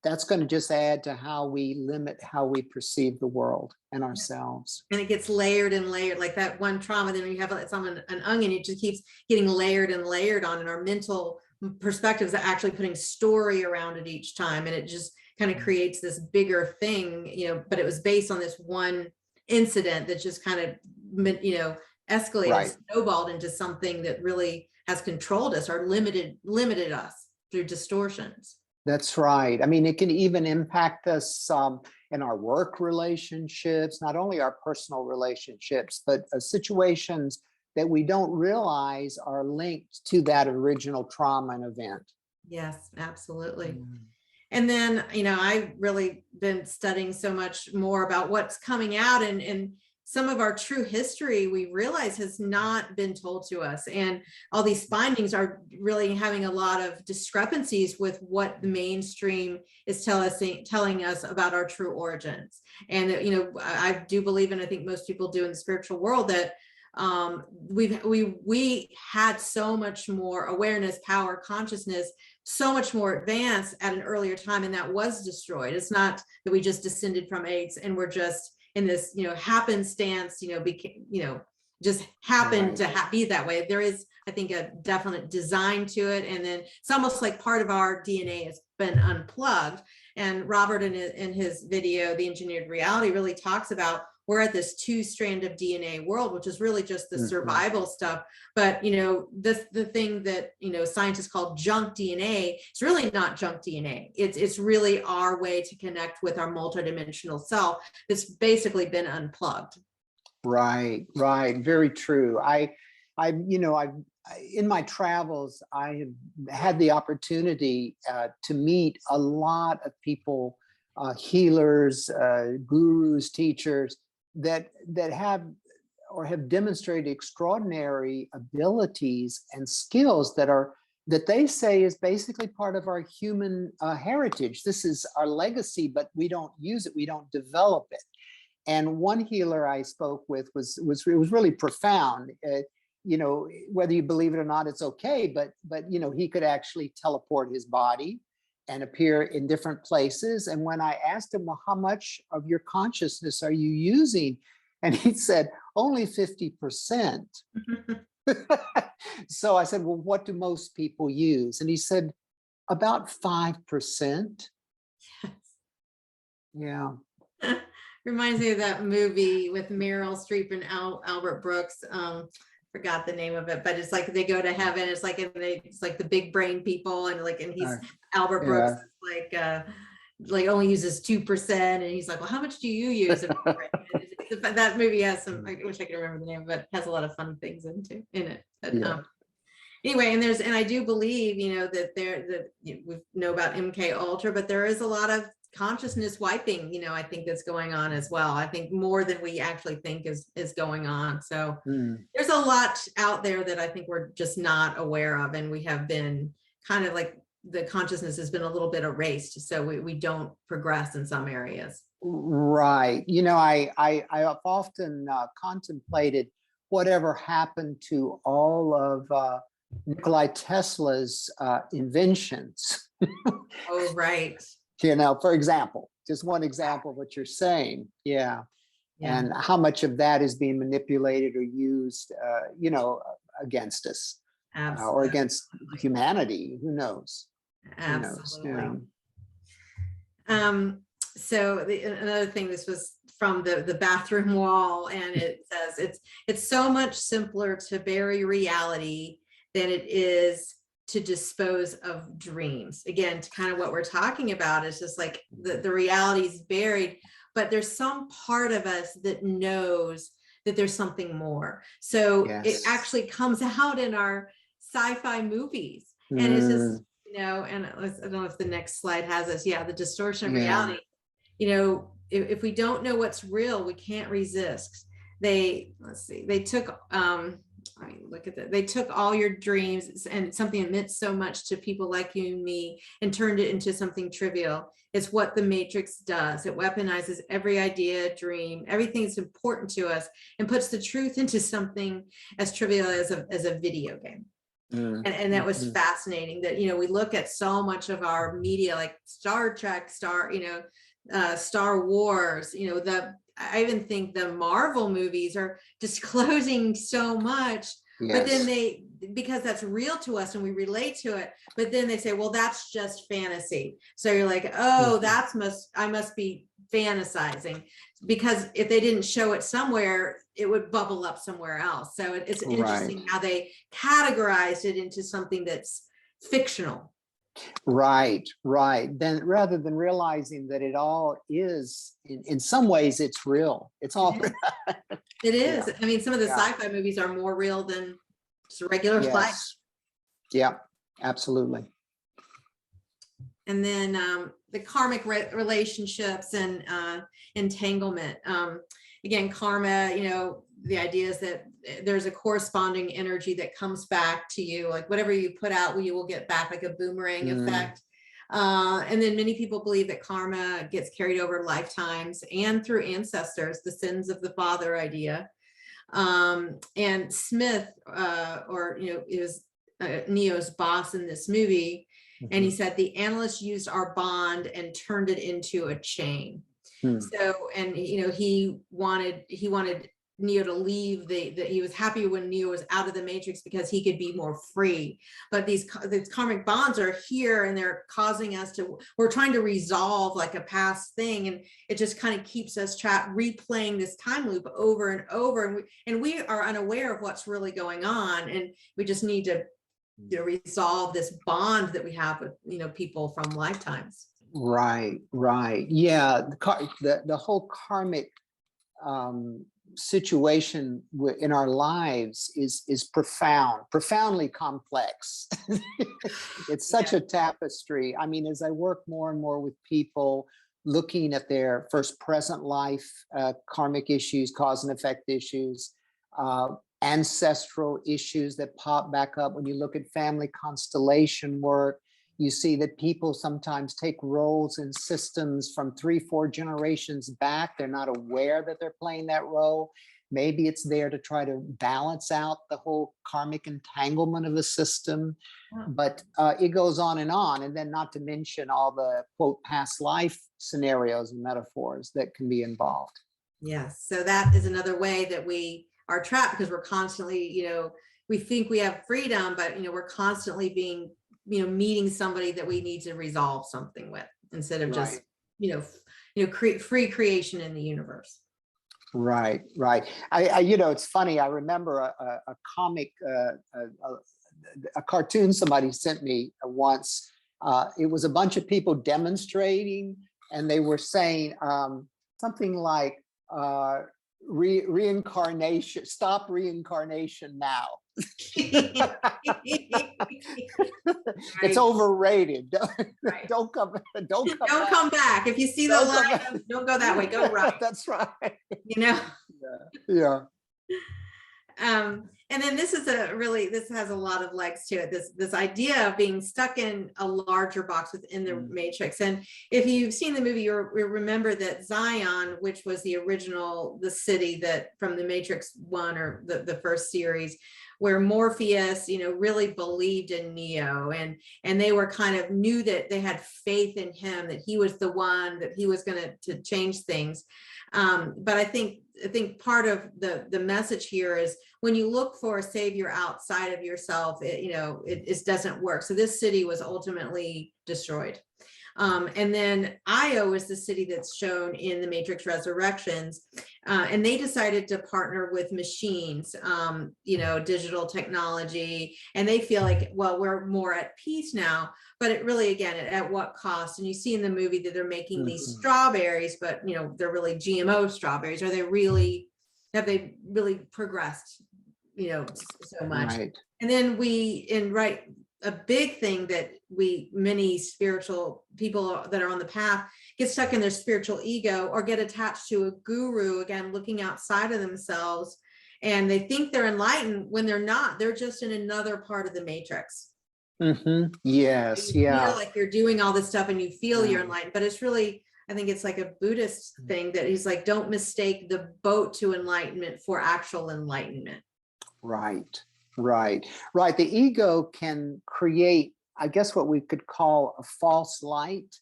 Speaker 3: that's going to just add to how we limit how we perceive the world and ourselves.
Speaker 2: And it gets layered and layered, like that one trauma, then you have it's on an onion, it just keeps getting layered and layered on, and our mental perspectives are actually putting story around it each time, and it just kind of creates this bigger thing, you know, but it was based on this one incident that just kind of, you know, escalated, snowballed into something that really has controlled us, or limited us through distortions.
Speaker 3: That's right. I mean, it can even impact us in our work relationships, not only our personal relationships, but situations that we don't realize are linked to that original trauma and event.
Speaker 2: Yes, absolutely.
Speaker 3: Mm.
Speaker 2: And then, I've really been studying so much more about what's coming out, and some of our true history we realize has not been told to us. And all these findings are really having a lot of discrepancies with what the mainstream is telling us about our true origins. And, I do believe, and I think most people do in the spiritual world, that we had so much more awareness, power, consciousness, so much more advanced at an earlier time, and that was destroyed. It's not that we just descended from apes and we're just in this, happenstance, just happened to be that way. There is, I think, a definite design to it, and then it's almost like part of our DNA has been unplugged. And Robert, in his video, The Engineered Reality, really talks about we're at this two-strand of DNA world, which is really just the survival stuff. But, the thing that, scientists call junk DNA, it's really not junk DNA. It's really our way to connect with our multidimensional self that's basically been unplugged.
Speaker 3: Right, right. Very true. In my travels, I have had the opportunity to meet a lot of people, healers, gurus, teachers that have demonstrated extraordinary abilities and skills that they say is basically part of our human heritage. This is our legacy, but we don't use it. We don't develop it. And one healer I spoke with was really profound. Whether you believe it or not, it's okay. But he could actually teleport his body and appear in different places. And when I asked him, well, how much of your consciousness are you using? And he said, only 50%. So I said, well, what do most people use? And he said, about 5%.
Speaker 2: Yes.
Speaker 3: Yeah.
Speaker 2: Reminds me of that movie with Meryl Streep and Albert Brooks. Forgot the name of it, but it's like they go to heaven. It's like it's like the big brain people, and he's Albert Brooks like only uses 2%, and he's like, well, how much do you use? That movie has some. I wish I could remember the name, but it has a lot of fun things in it. But, anyway, and I do believe that we know about MK Ultra, but there is a lot of consciousness wiping, I think that's going on as well. I think more than we actually think is going on. So there's a lot out there that I think we're just not aware of, and we have been kind of like the consciousness has been a little bit erased, so we don't progress in some areas.
Speaker 3: Right. I've often contemplated whatever happened to all of Nikola Tesla's inventions.
Speaker 2: Oh, right.
Speaker 3: For example, just one example of what you're saying. Yeah. And how much of that is being manipulated or used, against us or against humanity. Who knows?
Speaker 2: Absolutely. So another thing, this was from the bathroom wall, and it says it's so much simpler to bury reality than it is to dispose of dreams. Again, to kind of what we're talking about is just like the reality is buried, but there's some part of us that knows that there's something more. So it actually comes out in our sci-fi movies, and it's just, and I don't know if the next slide has this. Yeah, the distortion of reality. If we don't know what's real, we can't resist. They took look at that. They took all your dreams and something that meant so much to people like you and me and turned it into something trivial. It's what the Matrix does. It weaponizes every idea, dream, everything that's important to us, and puts the truth into something as trivial as a video game. And that was fascinating that, we look at so much of our media, like Star Trek, Star Wars, I even think the Marvel movies are disclosing so much, but then because that's real to us and we relate to it, but then they say, well, that's just fantasy. So you're like, oh, I must be fantasizing, because if they didn't show it somewhere, it would bubble up somewhere else. So it's interesting how they categorized it into something that's fictional.
Speaker 3: Right, right. Then rather than realizing that it all is, in some ways, it's real. It's all,
Speaker 2: It is. It is.
Speaker 3: yeah,
Speaker 2: I mean, some of the
Speaker 3: yeah,
Speaker 2: sci-fi movies are more real than just regular life.
Speaker 3: yes, yeah, absolutely.
Speaker 2: And then the karmic relationships and entanglement. Again, karma, you know, the idea is that there's a corresponding energy that comes back to you, like whatever you put out, you will get back, like a boomerang effect. And then many people believe that karma gets carried over lifetimes and through ancestors, the sins of the father idea. And Smith, or, you know, is Neo's boss in this movie. And he said the analyst used our bond and turned it into a chain. So, and you know, he wanted Neo to leave. He was happy when Neo was out of the matrix because he could be more free. But these karmic bonds are here, and they're causing us to. We're trying to resolve like a past thing, and it just kind of keeps us trapped, replaying this time loop over and over. And we are unaware of what's really going on, and we just need to, you know, resolve this bond that we have with, you know, people from lifetimes.
Speaker 3: Right, right. Yeah, the whole karmic situation in our lives is profoundly complex. It's such a tapestry. I mean, as I work more and more with people looking at their first present life karmic issues, cause and effect issues, ancestral issues that pop back up when you look at family constellation work. You see that people sometimes take roles in systems from 3-4 generations back. They're not aware that they're playing that role. Maybe it's there to try to balance out the whole karmic entanglement of a system. But it goes on. And then not to mention all the, quote, past life scenarios and metaphors that can be involved.
Speaker 2: Yes. So that is another way that we are trapped, because we're constantly, you know, we think we have freedom, but, you know, we're constantly being, you know, meeting somebody that we need to resolve something with, instead of just, you know, create free creation in the universe.
Speaker 3: Right, right. I you know, it's funny. I remember a comic, a cartoon somebody sent me once. It was a bunch of people demonstrating, and they were saying something like reincarnation, stop reincarnation now. It's overrated.
Speaker 2: Right.
Speaker 3: Don't come
Speaker 2: back. If you see the line, don't go that way, go right.
Speaker 3: That's right.
Speaker 2: You know?
Speaker 3: Yeah.
Speaker 2: And then this has a lot of legs to it. This idea of being stuck in a larger box within the matrix. And if you've seen the movie, you remember that Zion, which was the city that from the Matrix 1, or the first series, where Morpheus, you know, really believed in Neo, and they were kind of knew that they had faith in him, that he was the one, that he was going to change things. But I think part of the message here is, when you look for a savior outside of yourself, it doesn't work. So this city was ultimately destroyed. And then Io is the city that's shown in the Matrix Resurrections. And they decided to partner with machines, digital technology. And they feel like, well, we're more at peace now. But it really, again, at what cost? And you see in the movie that they're making these strawberries, but, they're really GMO strawberries. Have they really progressed, so much? Right. And then a big thing that many spiritual people that are on the path get stuck in their spiritual ego, or get attached to a guru, again, looking outside of themselves, and they think they're enlightened when they're not. They're just in another part of the matrix.
Speaker 3: Yes.
Speaker 2: You feel like you're doing all this stuff and you feel you're enlightened, but it's really, I think it's like a Buddhist thing that he's like, don't mistake the boat to enlightenment for actual enlightenment.
Speaker 3: Right. The ego can create, I guess, what we could call a false light,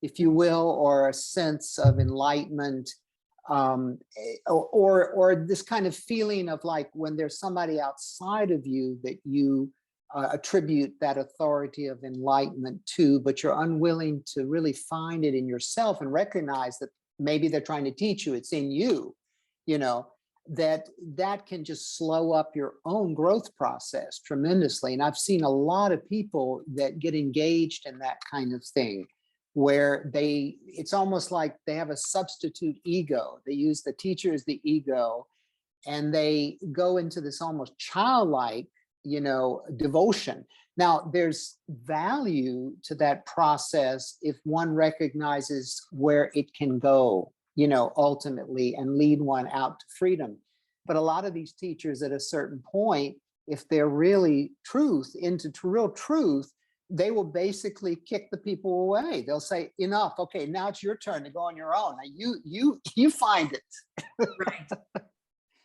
Speaker 3: if you will, or a sense of enlightenment, or this kind of feeling of like when there's somebody outside of you that you attribute that authority of enlightenment to, but you're unwilling to really find it in yourself and recognize that maybe they're trying to teach you, it's in you, that can just slow up your own growth process tremendously. And I've seen a lot of people that get engaged in that kind of thing, where it's almost like they have a substitute ego. They use the teacher as the ego, and they go into this almost childlike, devotion. Now, there's value to that process if one recognizes where it can go, ultimately, and lead one out to freedom. But a lot of these teachers at a certain point, if they're really real truth, they will basically kick the people away. They'll say, enough. Okay, now it's your turn to go on your own. Now you find it.
Speaker 2: Right.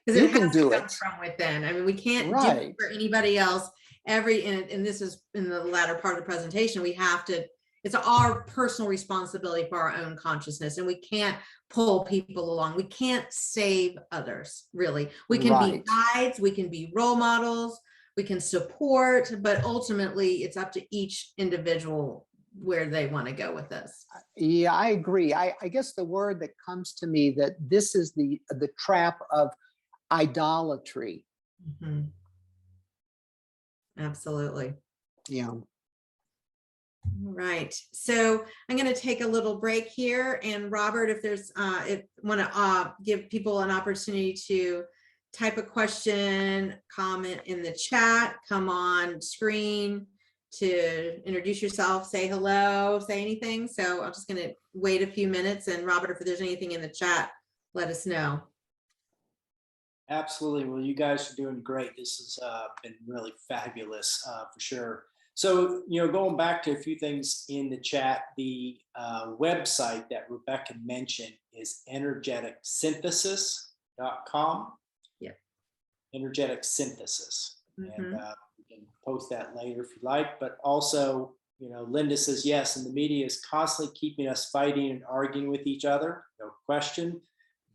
Speaker 2: Because
Speaker 3: You
Speaker 2: it
Speaker 3: can
Speaker 2: has to
Speaker 3: do
Speaker 2: come
Speaker 3: it.
Speaker 2: from within. I mean, we can't do it
Speaker 3: Right.
Speaker 2: for anybody else. And this is in the latter part of the presentation, it's our personal responsibility for our own consciousness, and we can't pull people along. We can't save others, really. We can be
Speaker 3: Right.
Speaker 2: guides, we can be role models, we can support, but ultimately it's up to each individual where they want to go with this.
Speaker 3: Yeah, I agree. I guess the word that comes to me, that this is the trap of idolatry.
Speaker 2: Mhm. Absolutely.
Speaker 3: Yeah.
Speaker 2: All right. So I'm going to take a little break here. And Robert, if want to give people an opportunity to type a question, comment in the chat, come on screen to introduce yourself, say hello, say anything. So I'm just going to wait a few minutes. And Robert, if there's anything in the chat, let us know.
Speaker 4: Absolutely. Well, you guys are doing great. This has been really fabulous for sure. So, going back to a few things in the chat, the website that Rebecca mentioned is energeticsynthesis.com.
Speaker 2: Yeah.
Speaker 4: Energetic synthesis.
Speaker 2: Mm-hmm.
Speaker 4: And we can post that later if you like. But also, Linda says, yes, and the media is constantly keeping us fighting and arguing with each other. No question.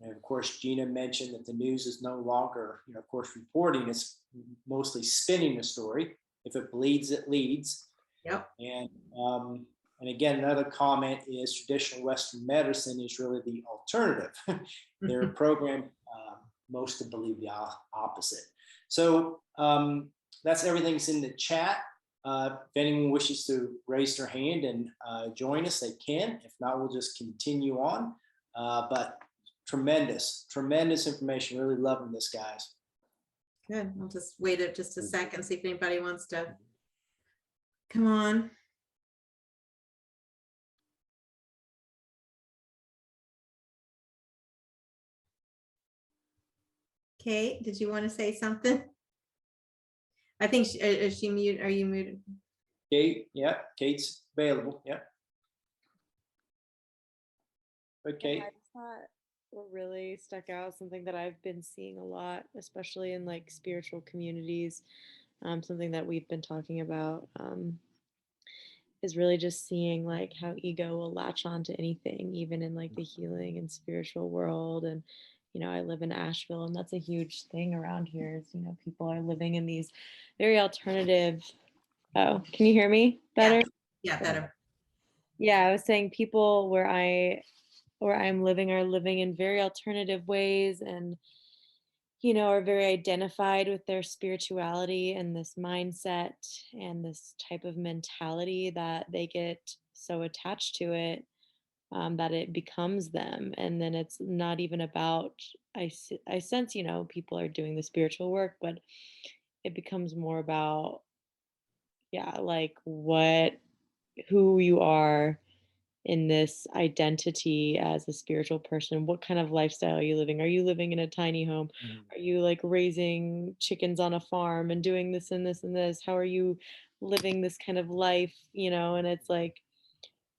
Speaker 4: And of course, Gina mentioned that the news is no longer, of course, reporting. It's mostly spinning the story. If it bleeds, it leads.
Speaker 2: Yep.
Speaker 4: And again, another comment is traditional Western medicine is really the alternative. Their program, most to believe the opposite. So that's everything's in the chat. If anyone wishes to raise their hand and join us, they can. If not, we'll just continue on. But tremendous information. Really loving this, guys.
Speaker 2: Good. I'll just wait just a second, see if anybody wants to come on. Kate, did you want to say something? I think is she muted? Are you muted?
Speaker 4: Kate, yeah, Kate's available. Yeah. Okay.
Speaker 1: I just thought what really stuck out, something that I've been seeing a lot, especially in like spiritual communities, something that we've been talking about, is really just seeing like how ego will latch on to anything, even in like the healing and spiritual world. And I live in Asheville, and that's a huge thing around here is, people are living in these very alternative. Oh, can you hear me better?
Speaker 2: Yeah, better.
Speaker 1: Yeah, I was saying people where I'm living are living in very alternative ways, and are very identified with their spirituality and this mindset and this type of mentality that they get so attached to it, that it becomes them. And then it's not even about, I sense, people are doing the spiritual work, but it becomes more about, yeah, like who you are in this identity as a spiritual person. What kind of lifestyle are you living? Are you living in a tiny home? Are you like raising chickens on a farm and doing this and this and this? How are you living this kind of life? And it's like,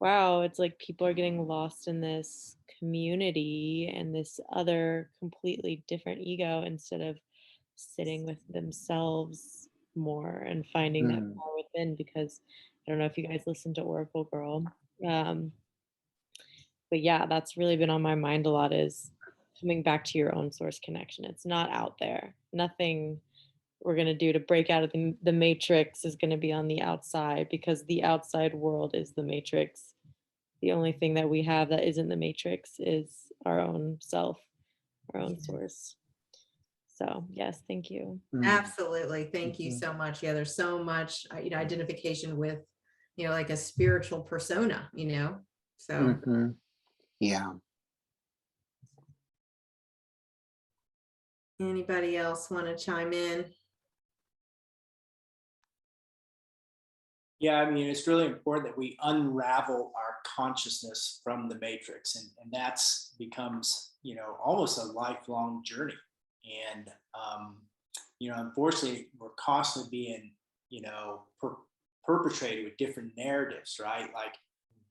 Speaker 1: wow, it's like people are getting lost in this community and this other completely different ego, instead of sitting with themselves more and finding that power within. Because I don't know if you guys listen to Oracle Girl, but yeah, that's really been on my mind a lot, is coming back to your own source connection. It's not out there. Nothing we're going to do to break out of the matrix is going to be on the outside, because the outside world is the matrix. The only thing that we have that isn't the matrix is our own self, our own source. So yes, thank you.
Speaker 2: Absolutely. Thank you
Speaker 3: Mhm.
Speaker 2: so much. Yeah, there's so much, identification with, like a spiritual persona, so.
Speaker 3: Mhm. Yeah.
Speaker 2: Anybody else want to chime in?
Speaker 4: Yeah, I mean, it's really important that we unravel our consciousness from the matrix, and that's becomes, almost a lifelong journey. And unfortunately, we're constantly being, perpetrated with different narratives, right? Like,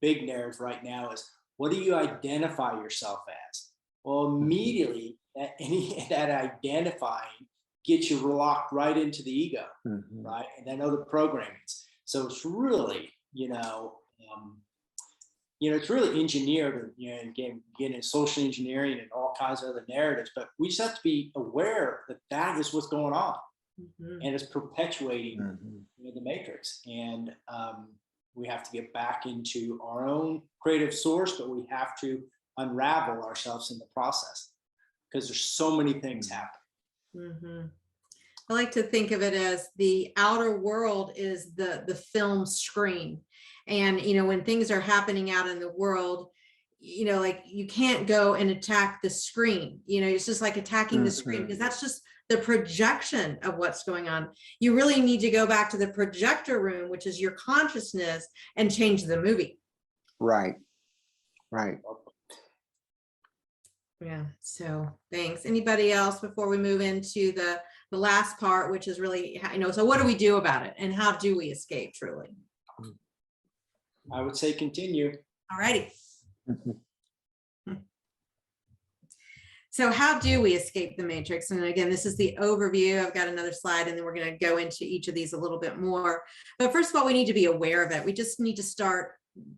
Speaker 4: big narrative right now is, what do you identify yourself as? Well,
Speaker 3: Mhm.
Speaker 4: immediately that any that identifying gets you locked right into the ego,
Speaker 3: Mhm.
Speaker 4: right? And then other programmings. So it's really, it's really engineered, and again, getting social engineering and all kinds of other narratives. But we just have to be aware that that is what's going on,
Speaker 2: Mhm.
Speaker 4: and it's perpetuating,
Speaker 3: Mhm.
Speaker 4: the matrix. And we have to get back into our own creative source, but we have to unravel ourselves in the process because there's so many things
Speaker 3: Mhm.
Speaker 4: happening.
Speaker 2: Mhm. I like to think of it as the outer world is the film screen. And, when things are happening out in the world, like you can't go and attack the screen. It's just like attacking the screen,
Speaker 3: Mhm.
Speaker 2: because that's just the projection of what's going on. You really need to go back to the projector room, which is your consciousness, and change the movie.
Speaker 3: Right. Right.
Speaker 2: Yeah. So thanks. Anybody else before we move into the last part, which is really, so what do we do about it and how do we escape truly?
Speaker 4: I would say continue.
Speaker 2: All righty.
Speaker 3: Mhm.
Speaker 2: So how do we escape the matrix? And again, this is the overview. I've got another slide and then we're going to go into each of these a little bit more. But first of all, we need to be aware of it. We just need to start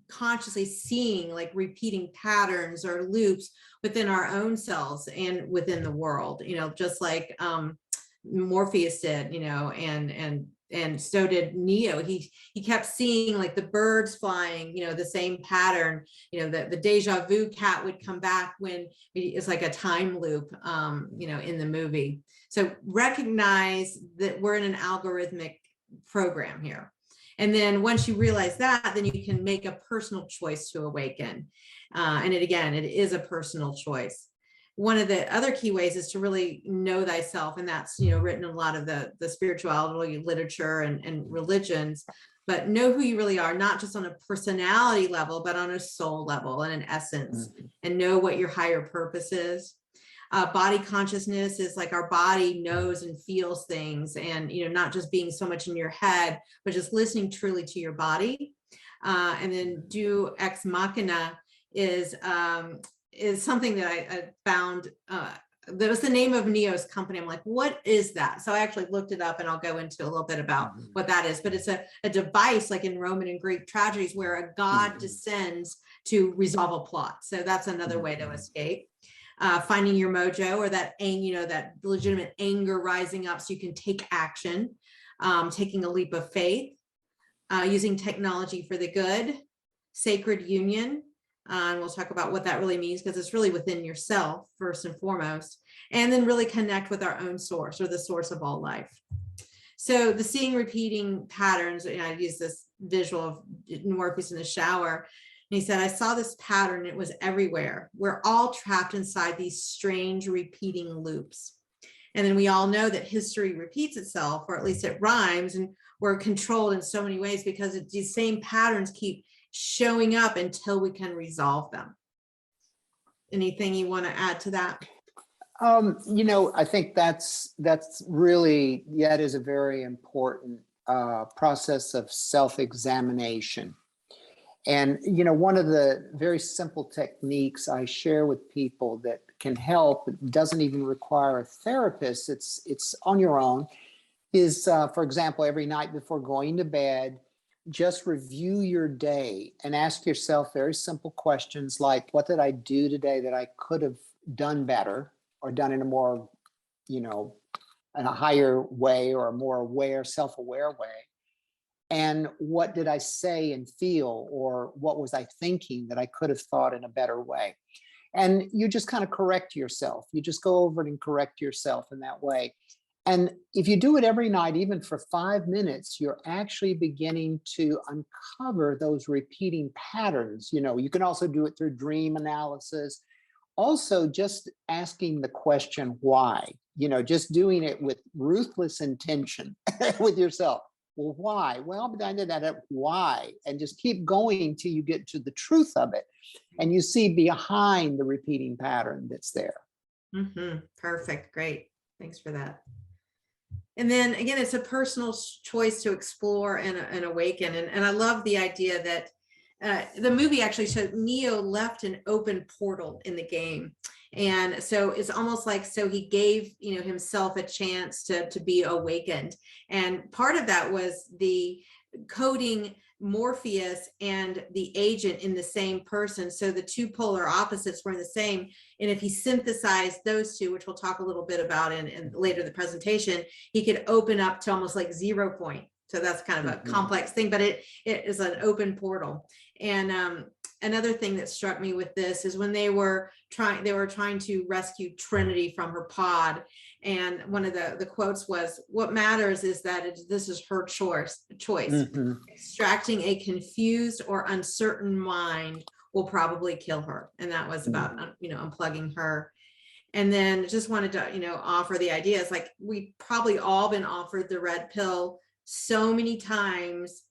Speaker 2: consciously seeing like repeating patterns or loops within our own selves and within the world, just like Morpheus did, and so did Neo. He kept seeing like the birds flying, the same pattern, the deja vu cat would come back when it's like a time loop, in the movie. So recognize that we're in an algorithmic program here. And then once you realize that, then you can make a personal choice to awaken. And it is a personal choice. One of the other key ways is to really know thyself. And that's, written in a lot of the spirituality literature and religions, but know who you really are, not just on a personality level, but on a soul level and an essence,
Speaker 3: Mhm.
Speaker 2: and know what your higher purpose is. Body consciousness is like our body knows and feels things, and not just being so much in your head, but just listening truly to your body. And then do ex machina is something that I found. That was the name of Neo's company. I'm like, what is that? So I actually looked it up and I'll go into a little bit about
Speaker 3: Mhm.
Speaker 2: what that is. But it's a device like in Roman and Greek tragedies where a god
Speaker 3: Mhm.
Speaker 2: descends to resolve a plot. So that's another way to
Speaker 3: Mhm.
Speaker 2: escape. Finding your mojo, or that that legitimate anger rising up so you can take action, taking a leap of faith, using technology for the good, sacred union. And we'll talk about what that really means, because it's really within yourself first and foremost, and then really connect with our own source, or the source of all life. So the seeing repeating patterns, I use this visual of Morpheus in the shower. And he said, I saw this pattern. It was everywhere. We're all trapped inside these strange repeating loops. And then we all know that history repeats itself, or at least it rhymes, and we're controlled in so many ways because these same patterns keep showing up until we can resolve them. Anything you want to add to that?
Speaker 3: I think that's really, that is a very important process of self-examination. And, one of the very simple techniques I share with people that can help, it doesn't even require a therapist, it's on your own, is, for example, every night before going to bed, just review your day and ask yourself very simple questions like, what did I do today that I could have done better, or done in a more, in a higher way, or a more aware, self-aware way? And what did I say and feel, or what was I thinking that I could have thought in a better way? And you just kind of correct yourself. You just go over it and correct yourself in that way. And if you do it every night, even for 5 minutes, you're actually beginning to uncover those repeating patterns. You can also do it through dream analysis. Also, just asking the question, why? Just doing it with ruthless intention with yourself. Well, why? Well, but I did that. Why? And just keep going till you get to the truth of it. And you see behind the repeating pattern that's there.
Speaker 2: Perfect. Great. Thanks for that. And then again, it's a personal choice to explore and awaken. And I love the idea that the movie actually showed Neo left an open portal in the game. And so it's almost like, so he gave, himself a chance to be awakened. And part of that was the coding Morpheus and the agent in the same person. So the two polar opposites were in the same. And if he synthesized those two, which we'll talk a little bit about in later the presentation, he could open up to almost like 0 point. So that's kind of a complex thing, but it is an open portal. And another thing that struck me with this is when they were trying to rescue Trinity from her pod. And one of the quotes was, "What matters is that this is her choice. Extracting a confused or uncertain mind will probably kill her." And that was about, unplugging her. And then just wanted to, offer the idea. It's like, we probably all been offered the red pill so many times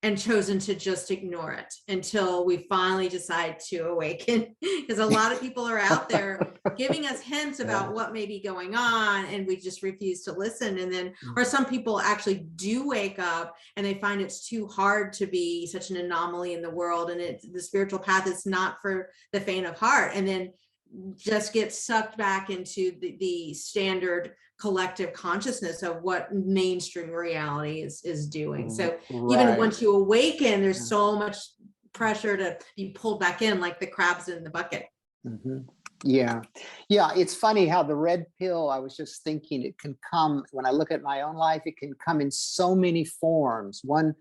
Speaker 2: and chosen to just ignore it until we finally decide to awaken. Because a lot of people are out there giving us hints about what may be going on, and we just refuse to listen. And then, or some people actually do wake up and they find it's too hard to be such an anomaly in the world, and the spiritual path is not for the faint of heart, and then just get sucked back into the standard collective consciousness of what mainstream reality is doing. So even once you awaken, there's so much pressure to be pulled back in, like the crabs in the bucket.
Speaker 3: Yeah. It's funny how the red pill, I was just thinking, it can come, when I look at my own life, it can come in so many forms. One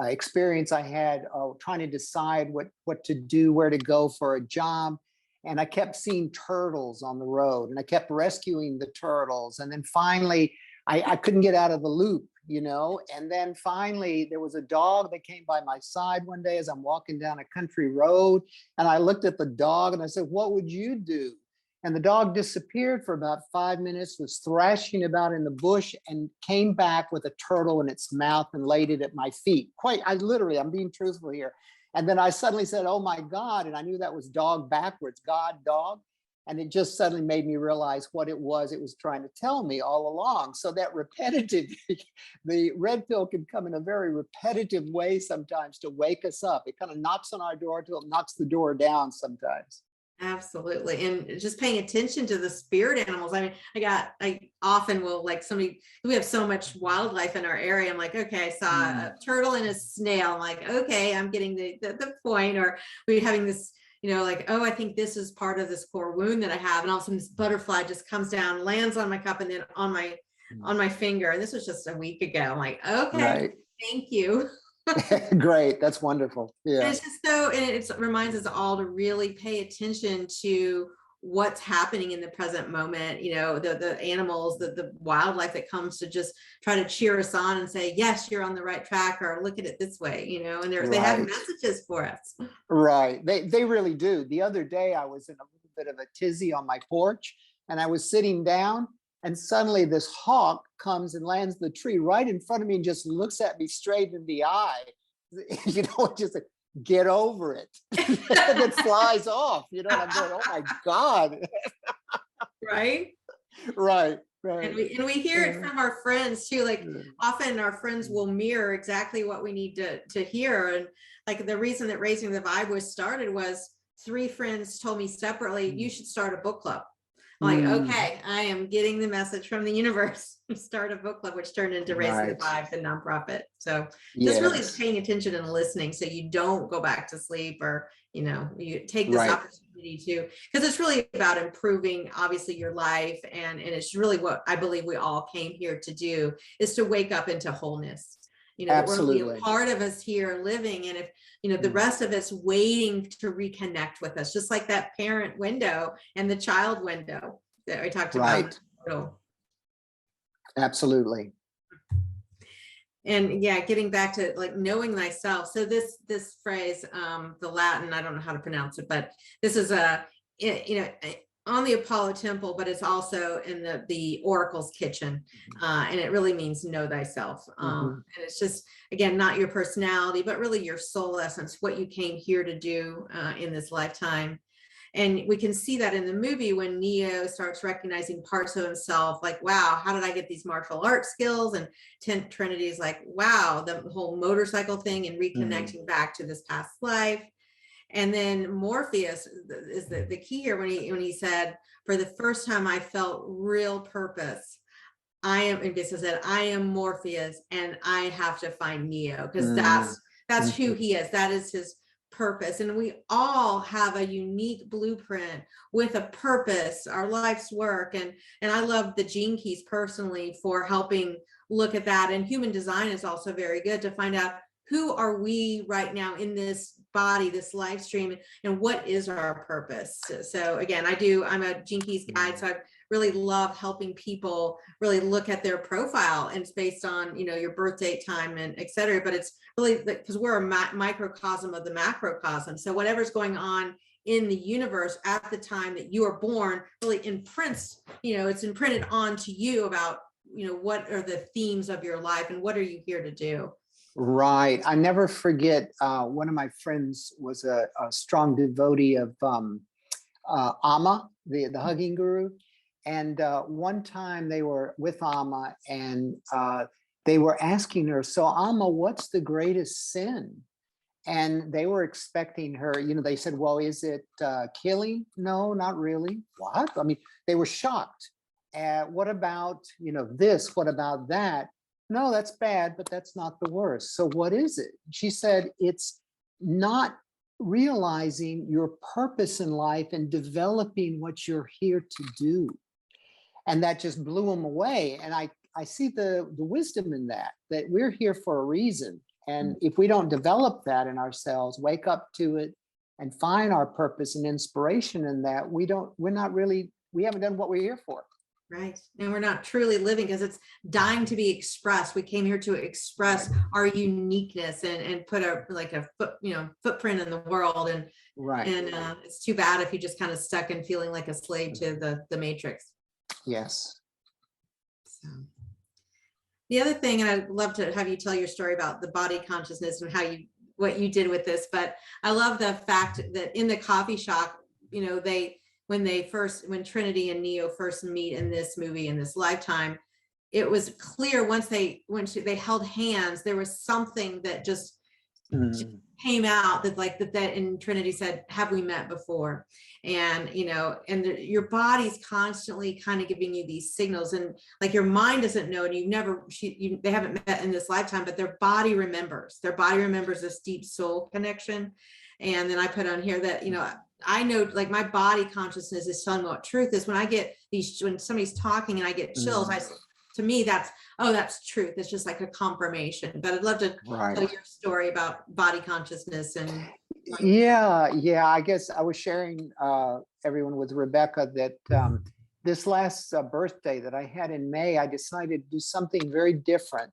Speaker 3: experience I had trying to decide what to do, where to go for a job. And I kept seeing turtles on the road, and I kept rescuing the turtles. And then finally, I couldn't get out of the loop, and then finally there was a dog that came by my side one day as I'm walking down a country road. And I looked at the dog and I said, "What would you do?" And the dog disappeared for about 5 minutes, was thrashing about in the bush, and came back with a turtle in its mouth and laid it at my feet. I'm being truthful here. And then I suddenly said, "Oh my God." And I knew that was dog backwards, God, dog. And it just suddenly made me realize what it was trying to tell me all along. So that repetitive, the red pill can come in a very repetitive way sometimes to wake us up. It kind of knocks on our door till it knocks the door down sometimes.
Speaker 2: Absolutely. And just paying attention to the spirit animals. I mean, I often will, like, we have so much wildlife in our area. I'm like, okay, I saw a turtle and a snail. I'm like, okay, I'm getting the point. Or we're having this, like, oh, I think this is part of this core wound that I have. And all of a sudden this butterfly just comes down, lands on my cup, and then on my finger. And this was just a week ago. I'm like, okay, thank you.
Speaker 3: Great. That's wonderful. Yeah.
Speaker 2: And it's just it reminds us all to really pay attention to what's happening in the present moment. The animals, the wildlife that comes to just try to cheer us on and say, yes, you're on the right track, or look at it this way, and they have messages for us.
Speaker 3: Right. They really do. The other day I was in a little bit of a tizzy on my porch, and I was sitting down, and suddenly this hawk comes and lands the tree right in front of me and just looks at me straight in the eye. Just like, get over it. And it flies off. And I'm going, oh my God.
Speaker 2: Right.
Speaker 3: Right.
Speaker 2: And we hear it from our friends too. Like, often our friends will mirror exactly what we need to hear. And like, the reason that Raising the Vibe was started was 3 friends told me separately, you should start a book club. I'm like, okay, I am getting the message from the universe. Start a book club, which turned into Raising the Vibe, the nonprofit. So just really paying attention and listening, so you don't go back to sleep, or you take this opportunity to, because it's really about improving, obviously, your life, and it's really what I believe we all came here to do, is to wake up into wholeness. that we're only a
Speaker 3: Absolutely.
Speaker 2: part of us here living. And if, the
Speaker 3: Mm.
Speaker 2: rest of us waiting to reconnect with us, just like that parent window and the child window that we talked about in the
Speaker 3: Right.
Speaker 2: portal.
Speaker 3: Absolutely.
Speaker 2: And yeah, getting back to like knowing thyself. So this phrase, the Latin, I don't know how to pronounce it, but this is on the Apollo temple, but it's also in the oracle's kitchen, and it really means know thyself. And it's just, again, not your personality, but really your soul essence, what you came here to do in this lifetime. And we can see that in the movie when Neo starts recognizing parts of himself, like, wow, how did I get these martial arts skills? And Trinity is like, wow, the whole motorcycle thing and reconnecting back to this past life. And then Morpheus is the key here when he said, for the first time, I felt real purpose. And this said, I am Morpheus and I have to find Neo, because that's who he is. That is his purpose. And we all have a unique blueprint with a purpose, our life's work. And I love the Gene Keys personally for helping look at that. And human design is also very good to find out, who are we right now in this body, this live stream, and what is our purpose? So again, I'm a Gene Keys guide, so I really love helping people really look at their profile, and it's based on, your birth date, time, and et cetera. But it's really because we're a microcosm of the macrocosm. So whatever's going on in the universe at the time that you are born really imprints, it's imprinted onto you about, what are the themes of your life and what are you here to do?
Speaker 3: Right. I never forget, one of my friends was a strong devotee of Amma, the hugging guru. And one time they were with Amma, and they were asking her, so Amma, what's the greatest sin? And they were expecting her, they said, well, is it killing? No, not really. What? I mean, they were shocked. What about, this? What about that? No, that's bad, but that's not the worst. So what is it? She said, it's not realizing your purpose in life and developing what you're here to do. And that just blew them away. And I see the wisdom in that we're here for a reason. And if we don't develop that in ourselves, wake up to it and find our purpose and inspiration in that, we haven't done what we're here for.
Speaker 2: Right. And we're not truly living, because it's dying to be expressed. We came here to express our uniqueness and put a footprint in the world. And it's too bad if you just kind of stuck in feeling like a slave to the matrix.
Speaker 3: Yes.
Speaker 2: So the other thing, and I'd love to have you tell your story about the body consciousness and what you did with this, but I love the fact that in the coffee shop, when Trinity and Neo first meet in this movie, in this lifetime, it was clear when they held hands, there was something that just came out that and Trinity said, have we met before? And your body's constantly kind of giving you these signals, and like your mind doesn't know, and they haven't met in this lifetime, but their body remembers this deep soul connection. And then I put on here that I know, like, my body consciousness is telling me what truth is. When I get when somebody's talking and I get chills, to me, that's truth. It's just like a confirmation. But I'd love to tell your story about body consciousness. And
Speaker 3: yeah, I guess I was sharing everyone with Rebecca that this last birthday that I had in May, I decided to do something very different.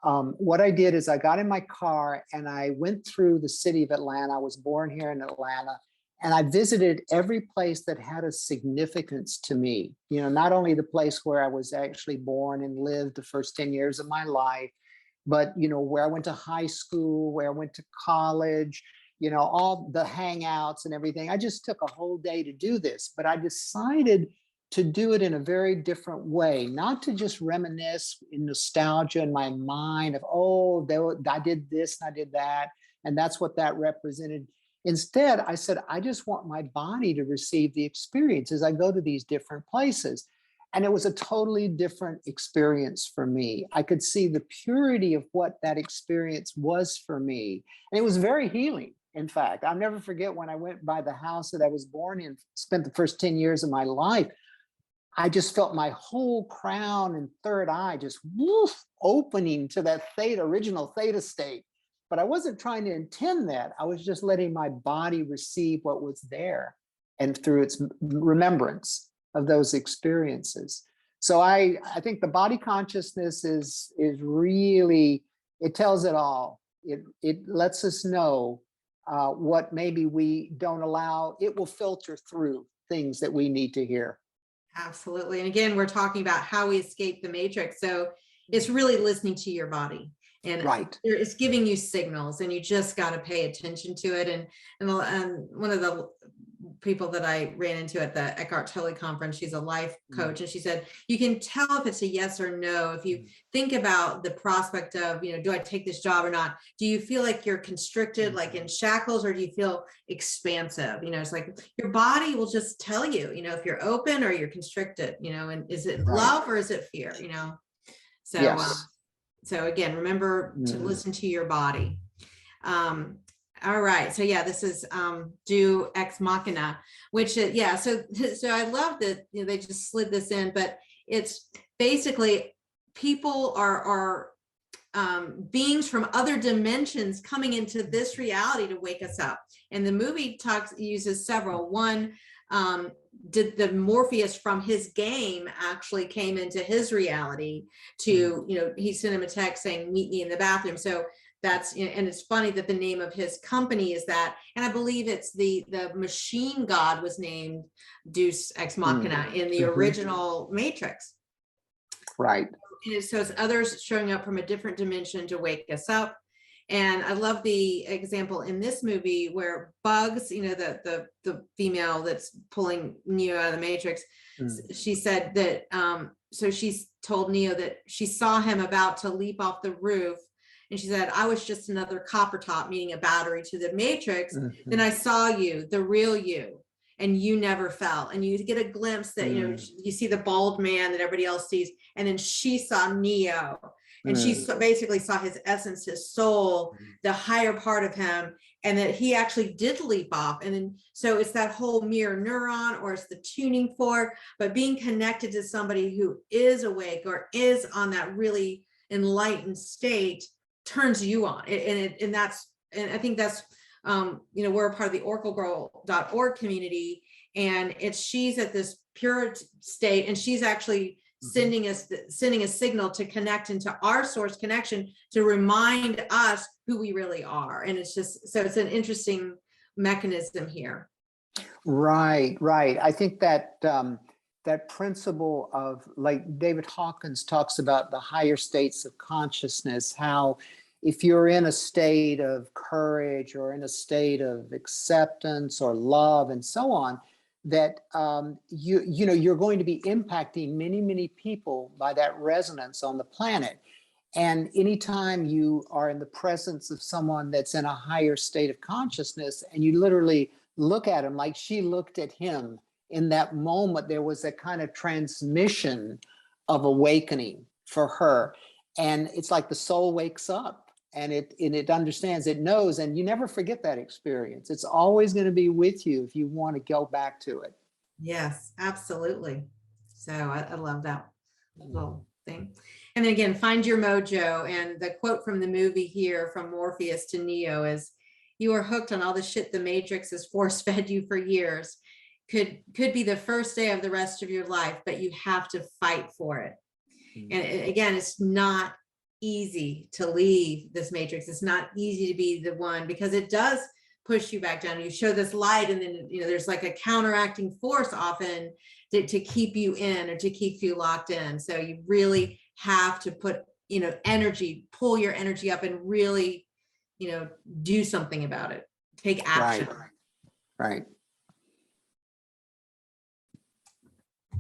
Speaker 3: What I did is I got in my car and I went through the city of Atlanta. I was born here in Atlanta. And I visited every place that had a significance to me. Not only the place where I was actually born and lived the first 10 years of my life, but, where I went to high school, where I went to college, all the hangouts and everything. I just took a whole day to do this, but I decided to do it in a very different way, not to just reminisce in nostalgia in my mind of, I did this and I did that, and that's what that represented. Instead, I said, I just want my body to receive the experience as I go to these different places. And it was a totally different experience for me. I could see the purity of what that experience was for me. And it was very healing. In fact, I'll never forget when I went by the house that I was born in, spent the first 10 years of my life. I just felt my whole crown and third eye just woof, opening to that theta, original theta state. But I wasn't trying to intend that. I was just letting my body receive what was there and through its remembrance of those experiences. So I think the body consciousness is really, it tells it all. It lets us know what maybe we don't allow. It will filter through things that we need to hear.
Speaker 2: Absolutely. And again, we're talking about how we escape the matrix. So it's really listening to your body, and
Speaker 3: Right.
Speaker 2: it's giving you signals, and you just got to pay attention to it. And one of the people that I ran into at the Eckhart Tolle conference, she's a life coach, and she said, you can tell if it's a yes or no. If you think about the prospect of, do I take this job or not? Do you feel like you're constricted, like in shackles, or do you feel expansive? It's like your body will just tell you, if you're open or you're constricted, and is it love or is it fear? So,
Speaker 3: Yes.
Speaker 2: So again, remember to listen to your body. All right. So yeah, this is do ex machina, which is, so I love that they just slid this in, but it's basically people are beings from other dimensions coming into this reality to wake us up. And the movie uses several. One, did the Morpheus from his game actually came into his reality to, he sent him a text saying, meet me in the bathroom. So that's, and it's funny that the name of his company is that, and I believe it's the machine god was named Deus Ex Machina in the original Matrix.
Speaker 3: Right.
Speaker 2: So it's others showing up from a different dimension to wake us up. And I love the example in this movie where Bugs, the female that's pulling Neo out of the Matrix, she said that, so she's told Neo that she saw him about to leap off the roof. And she said, I was just another copper top, meaning a battery to the Matrix. Then I saw you, the real you, and you never fell. And you get a glimpse that, you see the bald man that everybody else sees. And then she saw Neo. And she basically saw his essence, his soul, the higher part of him, and that he actually did leap off. And then, so it's that whole mirror neuron, or it's the tuning fork, but being connected to somebody who is awake or is on that really enlightened state turns you on. And I think that's, we're a part of the oraclegirl.org community, and she's at this pure state, and she's actually sending a signal to connect into our source connection to remind us who we really are. And it's just, so it's an interesting mechanism here.
Speaker 3: Right. I think that that principle of, like David Hawkins talks about, the higher states of consciousness, how if you're in a state of courage or in a state of acceptance or love and so on, that you're going to be impacting many people by that resonance on the planet. And anytime you are in the presence of someone that's in a higher state of consciousness, and you literally look at him like she looked at him in that moment, there was a kind of transmission of awakening for her. And it's like the soul wakes up. And it understands, it knows, and you never forget that experience. It's always going to be with you if you want to go back to it.
Speaker 2: Yes, absolutely. So I love that little thing. And then again, find your mojo. And the quote from the movie here from Morpheus to Neo is, you are hooked on all the shit the Matrix has force fed you for years. Could be the first day of the rest of your life, but you have to fight for it. And again, it's not easy to leave this matrix. It's not easy to be the one, because it does push you back down. You show this light, and then there's like a counteracting force often to keep you in, or to keep you locked in. So you really have to put energy, pull your energy up, and really do something about it. Take action.
Speaker 3: Right.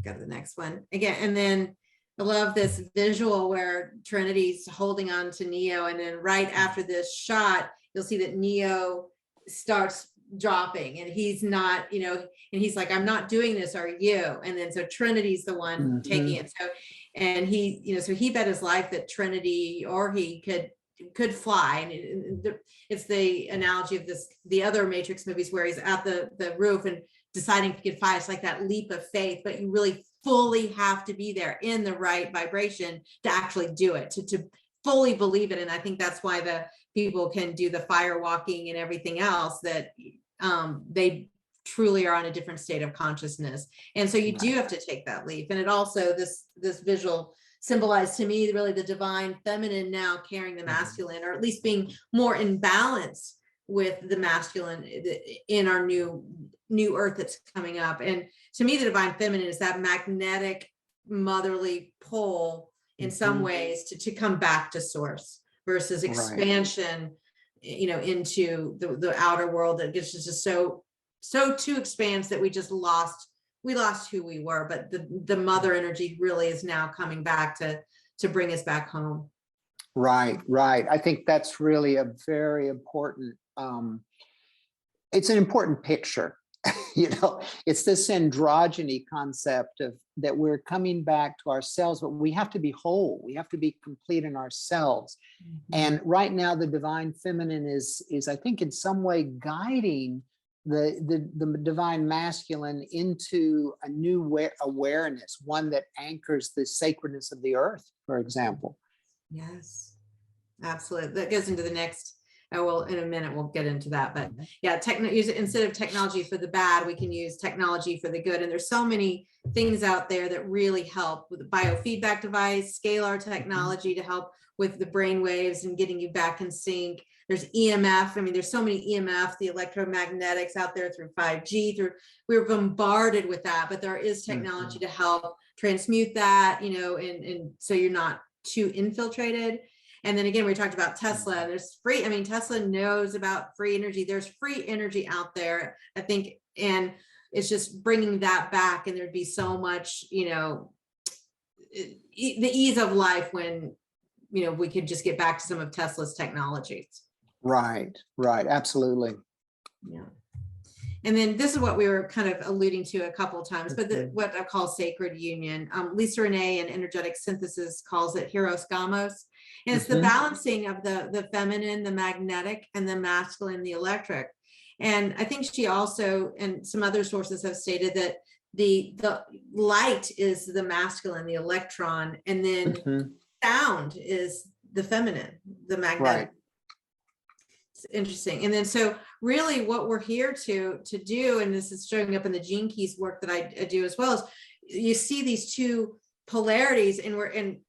Speaker 2: Go to the next one again. And then I love this visual where Trinity's holding on to Neo, and then right after this shot, you'll see that Neo starts dropping, and he's not, and he's like, I'm not doing this, are you? And then so Trinity's the one taking it. So, and he, so he bet his life that Trinity or he could fly. And it's the analogy of the other Matrix movies where he's at the roof and deciding if he could fly. It's like that leap of faith, but you really fully have to be there in the right vibration to actually do it, to fully believe it. And I think that's why the people can do the fire walking and everything else, that they truly are on a different state of consciousness. And so you do have to take that leap. And it also, this visual symbolized to me really the divine feminine now carrying the masculine, or at least being more in balance with the masculine in our new earth that's coming up. And to me, the divine feminine is that magnetic motherly pull in some ways to come back to source, versus expansion, into the outer world that gets just so too expands that we lost who we were. But the mother energy really is now coming back to bring us back home.
Speaker 3: Right. I think that's really a very important, it's an important picture. It's this androgyny concept of that we're coming back to ourselves, but we have to be whole. We have to be complete in ourselves. And right now, the divine feminine is I think in some way guiding the divine masculine into a new awareness, one that anchors the sacredness of the earth, for example.
Speaker 2: Yes, absolutely. That goes into the next. Oh, well, in a minute, we'll get into that. But yeah, instead of technology for the bad, we can use technology for the good. And there's so many things out there that really help with the biofeedback device, scalar technology to help with the brain waves and getting you back in sync. There's EMF. I mean, there's so many EMF, the electromagnetics out there through 5G, we're bombarded with that, but there is technology to help transmute that, and so you're not too infiltrated. And then again, we talked about Tesla. There's free, Tesla knows about free energy. There's free energy out there, I think, and it's just bringing that back. And there'd be so much, the ease of life when, we could just get back to some of Tesla's technologies.
Speaker 3: Right. Absolutely.
Speaker 2: Yeah. And then this is what we were kind of alluding to a couple of times, but what I call sacred union. Lisa Renee in Energetic Synthesis calls it Hieros Gamos. And it's the balancing of the feminine, the magnetic, and the masculine, the electric. And I think she also, and some other sources have stated that the light is the masculine, the electron, and then sound is the feminine, the magnetic. Right. It's interesting. And then so really what we're here to do, and this is showing up in the Gene Keys work that I do as well, is you see these two polarities, and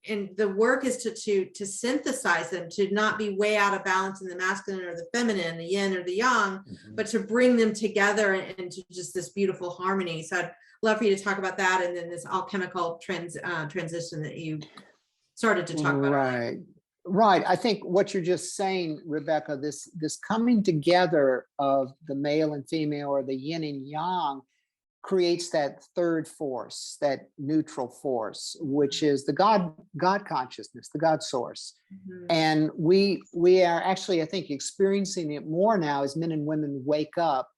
Speaker 2: and the work is to synthesize them, to not be way out of balance in the masculine or the feminine, the yin or the yang, but to bring them together into just this beautiful harmony. So I'd love for you to talk about that, and then this alchemical transition that you started to talk about.
Speaker 3: Right. I think what you're just saying, Rebecca, this coming together of the male and female, or the yin and yang, creates that third force, that neutral force, which is the God consciousness, the God source. And we are actually, I think, experiencing it more now as men and women wake up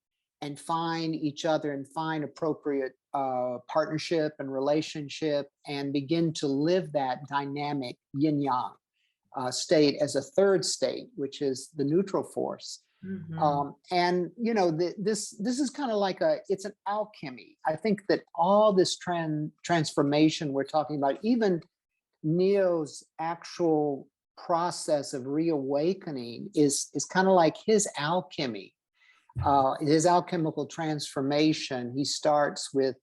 Speaker 3: and find each other and find appropriate partnership and relationship, and begin to live that dynamic yin yang state as a third state, which is the neutral force. And this is kind of like it's an alchemy. I think that all this transformation we're talking about, even Neo's actual process of reawakening, is kind of like his alchemy, his alchemical transformation. He starts with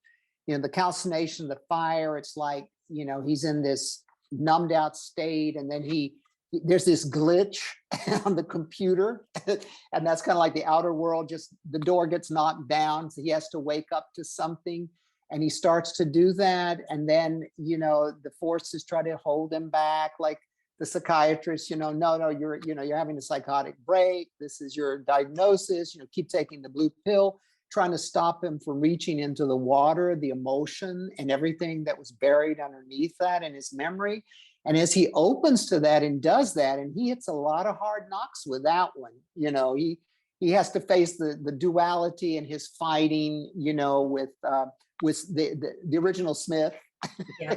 Speaker 3: the calcination of the fire. It's like he's in this numbed out state, and then there's this glitch on the computer, and that's kind of like the outer world, just the door gets knocked down, so he has to wake up to something, and he starts to do that, and then the forces try to hold him back, like the psychiatrist, no, you're having a psychotic break, this is your diagnosis, keep taking the blue pill, trying to stop him from reaching into the water, the emotion and everything that was buried underneath that in his memory. And as he opens to that and does that, and he hits a lot of hard knocks with that one, he has to face the duality and his fighting, with the original Smith. Yeah.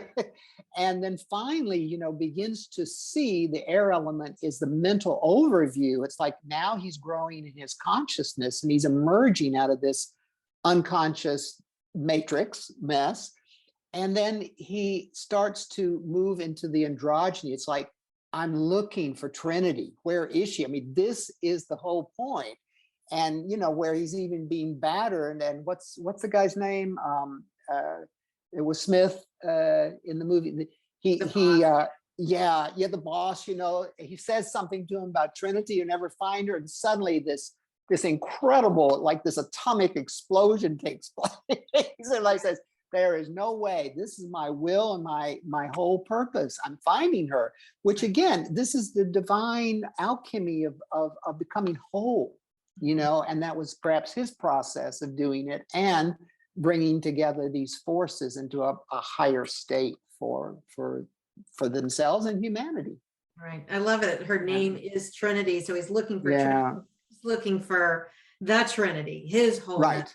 Speaker 3: And then finally, begins to see the air element is the mental overview. It's like now he's growing in his consciousness, and he's emerging out of this unconscious matrix mess. And then he starts to move into the androgyny. It's like, I'm looking for Trinity. Where is she? I mean, this is the whole point. And where he's even being battered. And what's the guy's name? It was Smith in the movie. Yeah, the boss. He says something to him about Trinity. You never find her, and suddenly this incredible, like this atomic explosion takes place. And like says, there is no way. This is my will and my whole purpose. I'm finding her. Which again, this is the divine alchemy of becoming whole. And that was perhaps his process of doing it and bringing together these forces into a higher state for themselves and humanity.
Speaker 2: Right. I love it. Her name is Trinity. So he's looking for
Speaker 3: Yeah.
Speaker 2: Trinity. He's looking for the Trinity, his whole,
Speaker 3: Right.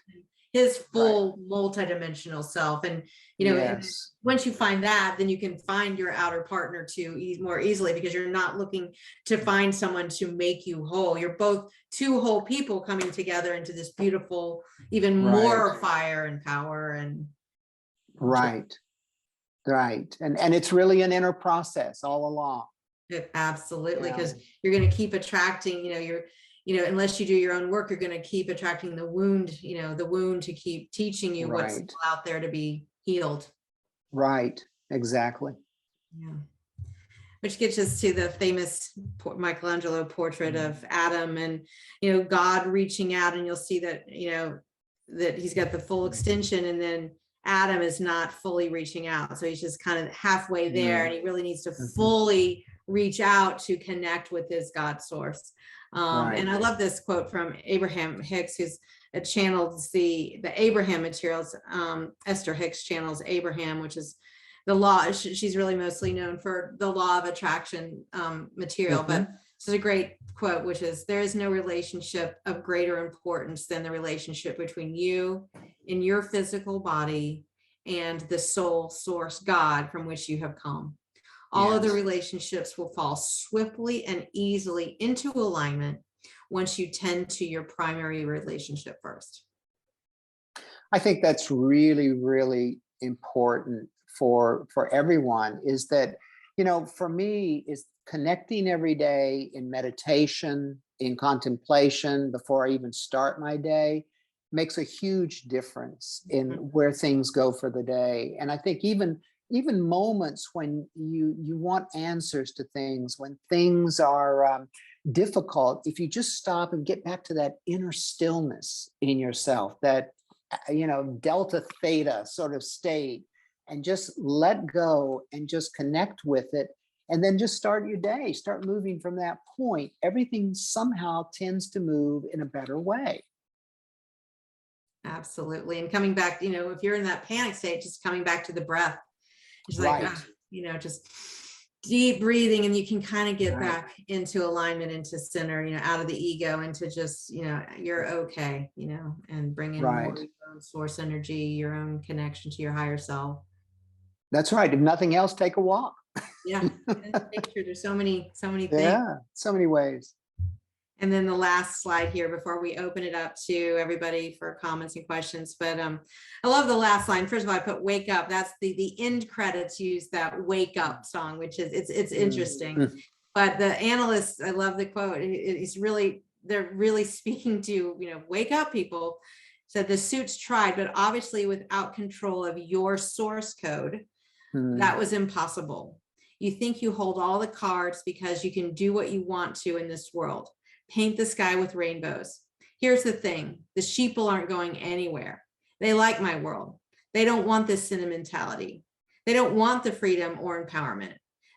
Speaker 2: his full multidimensional self. And,
Speaker 3: Yes.
Speaker 2: once you find that, then you can find your outer partner more easily, because you're not looking to find someone to make you whole. You're both two whole people coming together into this beautiful, even more
Speaker 3: Right.
Speaker 2: fire and power and
Speaker 3: Right. Right. And it's really an inner process all along.
Speaker 2: absolutely,
Speaker 3: Yeah.
Speaker 2: because you're going to keep attracting, unless you do your own work, you're going to keep attracting the wound to keep teaching you what's
Speaker 3: Right.
Speaker 2: out there to be healed.
Speaker 3: Right. Exactly.
Speaker 2: Yeah. Which gets us to the famous Michelangelo portrait of Adam, and God reaching out, and you'll see that that he's got the full extension, and then Adam is not fully reaching out, so he's just kind of halfway there, and he really needs to fully reach out to connect with his God source.
Speaker 3: Right.
Speaker 2: And I love this quote from Abraham Hicks, who's channels the Abraham materials. Esther Hicks channels Abraham, which is the law. She's really mostly known for the law of attraction material, but this is a great quote, which is, there is no relationship of greater importance than the relationship between you and your physical body and the soul source God from which you have come. All other relationships will fall swiftly and easily into alignment once you tend to your primary relationship first.
Speaker 3: I think that's really, really important for everyone, is that, for me, is connecting every day in meditation, in contemplation, before I even start my day, makes a huge difference in where things go for the day. And I think even moments when you want answers to things, when things are difficult, if you just stop and get back to that inner stillness in yourself, that delta theta sort of state, and just let go and just connect with it, and then just start your day, start moving from that point, everything somehow tends to move in a better way.
Speaker 2: Absolutely. And coming back, if you're in that panic state, just coming back to the breath. It's like, just deep breathing, and you can kind of get back into alignment, into center, out of the ego, into just, you're okay, and bring in more of your own source energy, your own connection to your higher self.
Speaker 3: That's right. If nothing else, take a walk.
Speaker 2: Yeah. Nature, there's so many things.
Speaker 3: Yeah, so many ways.
Speaker 2: And then the last slide here before we open it up to everybody for comments and questions. But I love the last line. First of all, I put "wake up." That's the end credits use that "wake up" song, which is it's interesting. But the analysts, I love the quote. They're really speaking to wake up, people. Said the suits tried, but obviously without control of your source code, that was impossible. You think you hold all the cards because you can do what you want to in this world. Paint the sky with rainbows. Here's the thing. The sheeple aren't going anywhere. They like my world. They don't want this sentimentality. They don't want the freedom or empowerment.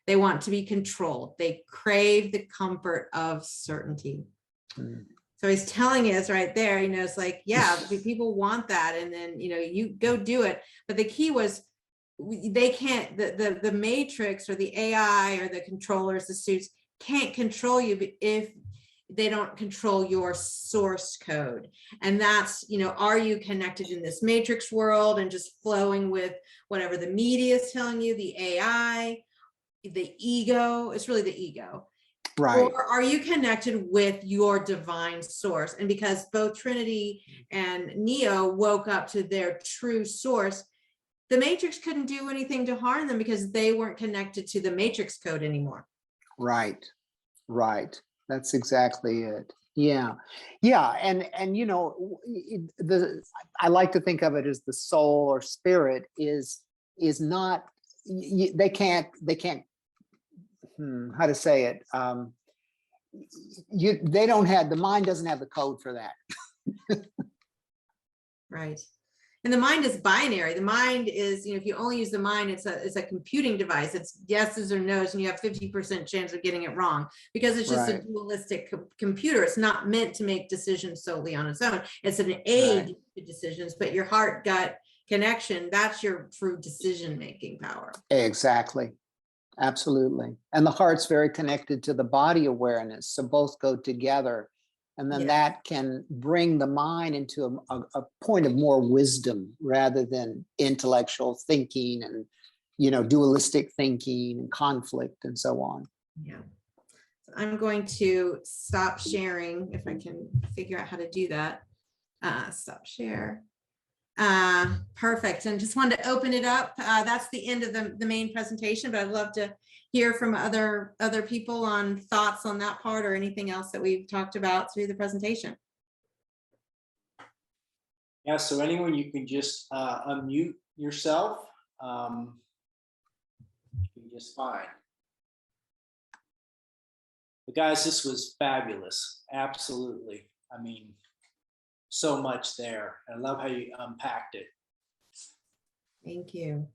Speaker 2: They want to be controlled. They crave the comfort of certainty. So he's telling us right there, it's like, people want that. And then, you go do it. But the key was, they can't, the matrix or the AI or the controllers, the suits can't control you if they don't control your source code. And that's, are you connected in this matrix world and just flowing with whatever the media is telling you, the AI, the ego? It's really the ego.
Speaker 3: Right.
Speaker 2: Or are you connected with your divine source? And because both Trinity and Neo woke up to their true source, the matrix couldn't do anything to harm them because they weren't connected to the matrix code anymore.
Speaker 3: Right. Right. That's exactly it. Yeah. Yeah. And you know, I like to think of it as the soul or spirit is not, they can't, how to say it. They don't have, the mind doesn't have the code for that.
Speaker 2: Right. And the mind is binary. The mind is, if you only use the mind, it's a computing device. It's yeses or nos, and you have 50% chance of getting it wrong because it's just a dualistic computer. It's not meant to make decisions solely on its own. It's an aid to decisions, but your heart gut connection, that's your true decision-making power.
Speaker 3: Exactly. Absolutely. And the heart's very connected to the body awareness. So both go together. And then that can bring the mind into a point of more wisdom rather than intellectual thinking and, dualistic thinking and conflict and so on.
Speaker 2: Yeah. So I'm going to stop sharing if I can figure out how to do that. Stop share. Perfect. And just wanted to open it up. That's the end of the main presentation, but I'd love to hear from other people on thoughts on that part or anything else that we've talked about through the presentation.
Speaker 4: Yeah, so anyone, you can just unmute yourself. You can just fine. But guys, this was fabulous. Absolutely. I mean, so much there. I love how you unpacked it.
Speaker 2: Thank you.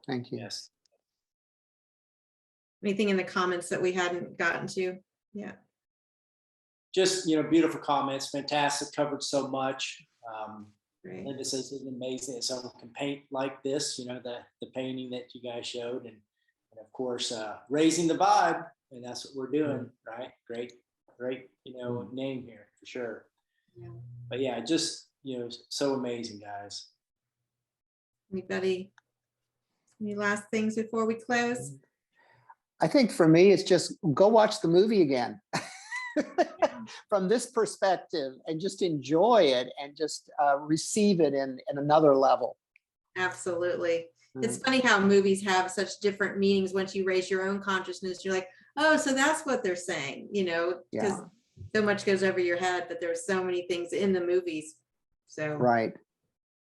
Speaker 3: Thank you.
Speaker 4: Yes.
Speaker 2: Anything in the comments that we hadn't gotten to? Yeah.
Speaker 4: Just, beautiful comments. Fantastic. Covered so much.
Speaker 2: Great.
Speaker 4: Linda says it's amazing that someone can paint like this, the painting that you guys showed. And of course, raising the vibe. And that's what we're doing, right? Great, name here for sure.
Speaker 2: Yeah.
Speaker 4: But yeah, just, so amazing, guys.
Speaker 2: Anybody, any last things before we close?
Speaker 3: I think for me, it's just go watch the movie again from this perspective and just enjoy it and just receive it in another level.
Speaker 2: Absolutely. It's funny how movies have such different meanings. Once you raise your own consciousness, you're like, oh, so that's what they're saying, because so much goes over your head, but there's so many things in the movies. So,
Speaker 3: right.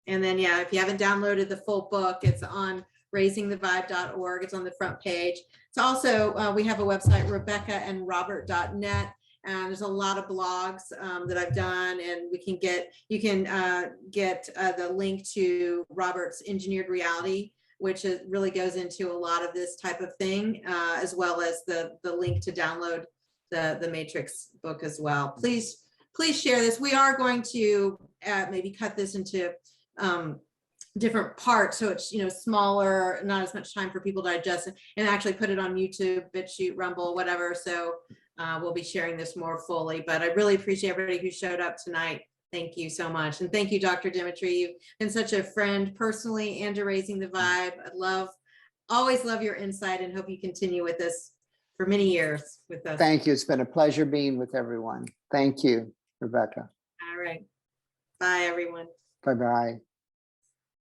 Speaker 2: And then, if you haven't downloaded the full book, it's on raisingthevibe.org. It's on the front page. It's also, we have a website, rebeccaandrobert.net. And there's a lot of blogs that I've done, and you can get the link to Robert's Engineered Reality, which really goes into a lot of this type of thing, as well as the link to download the Matrix book as well. Please share this. We are going to maybe cut this into different parts, so it's smaller, not as much time for people to digest it, and actually put it on YouTube, BitChute, Rumble, whatever. So we'll be sharing this more fully, but I really appreciate everybody who showed up tonight. Thank you so much. And thank you, Dr. Dimitri. You've been such a friend personally and to Raising the Vibe. Always love your insight, and hope you continue with us for many years with us.
Speaker 3: Thank you. It's been a pleasure being with everyone. Thank you, Rebecca.
Speaker 2: All right. Bye, everyone.
Speaker 3: Bye-bye.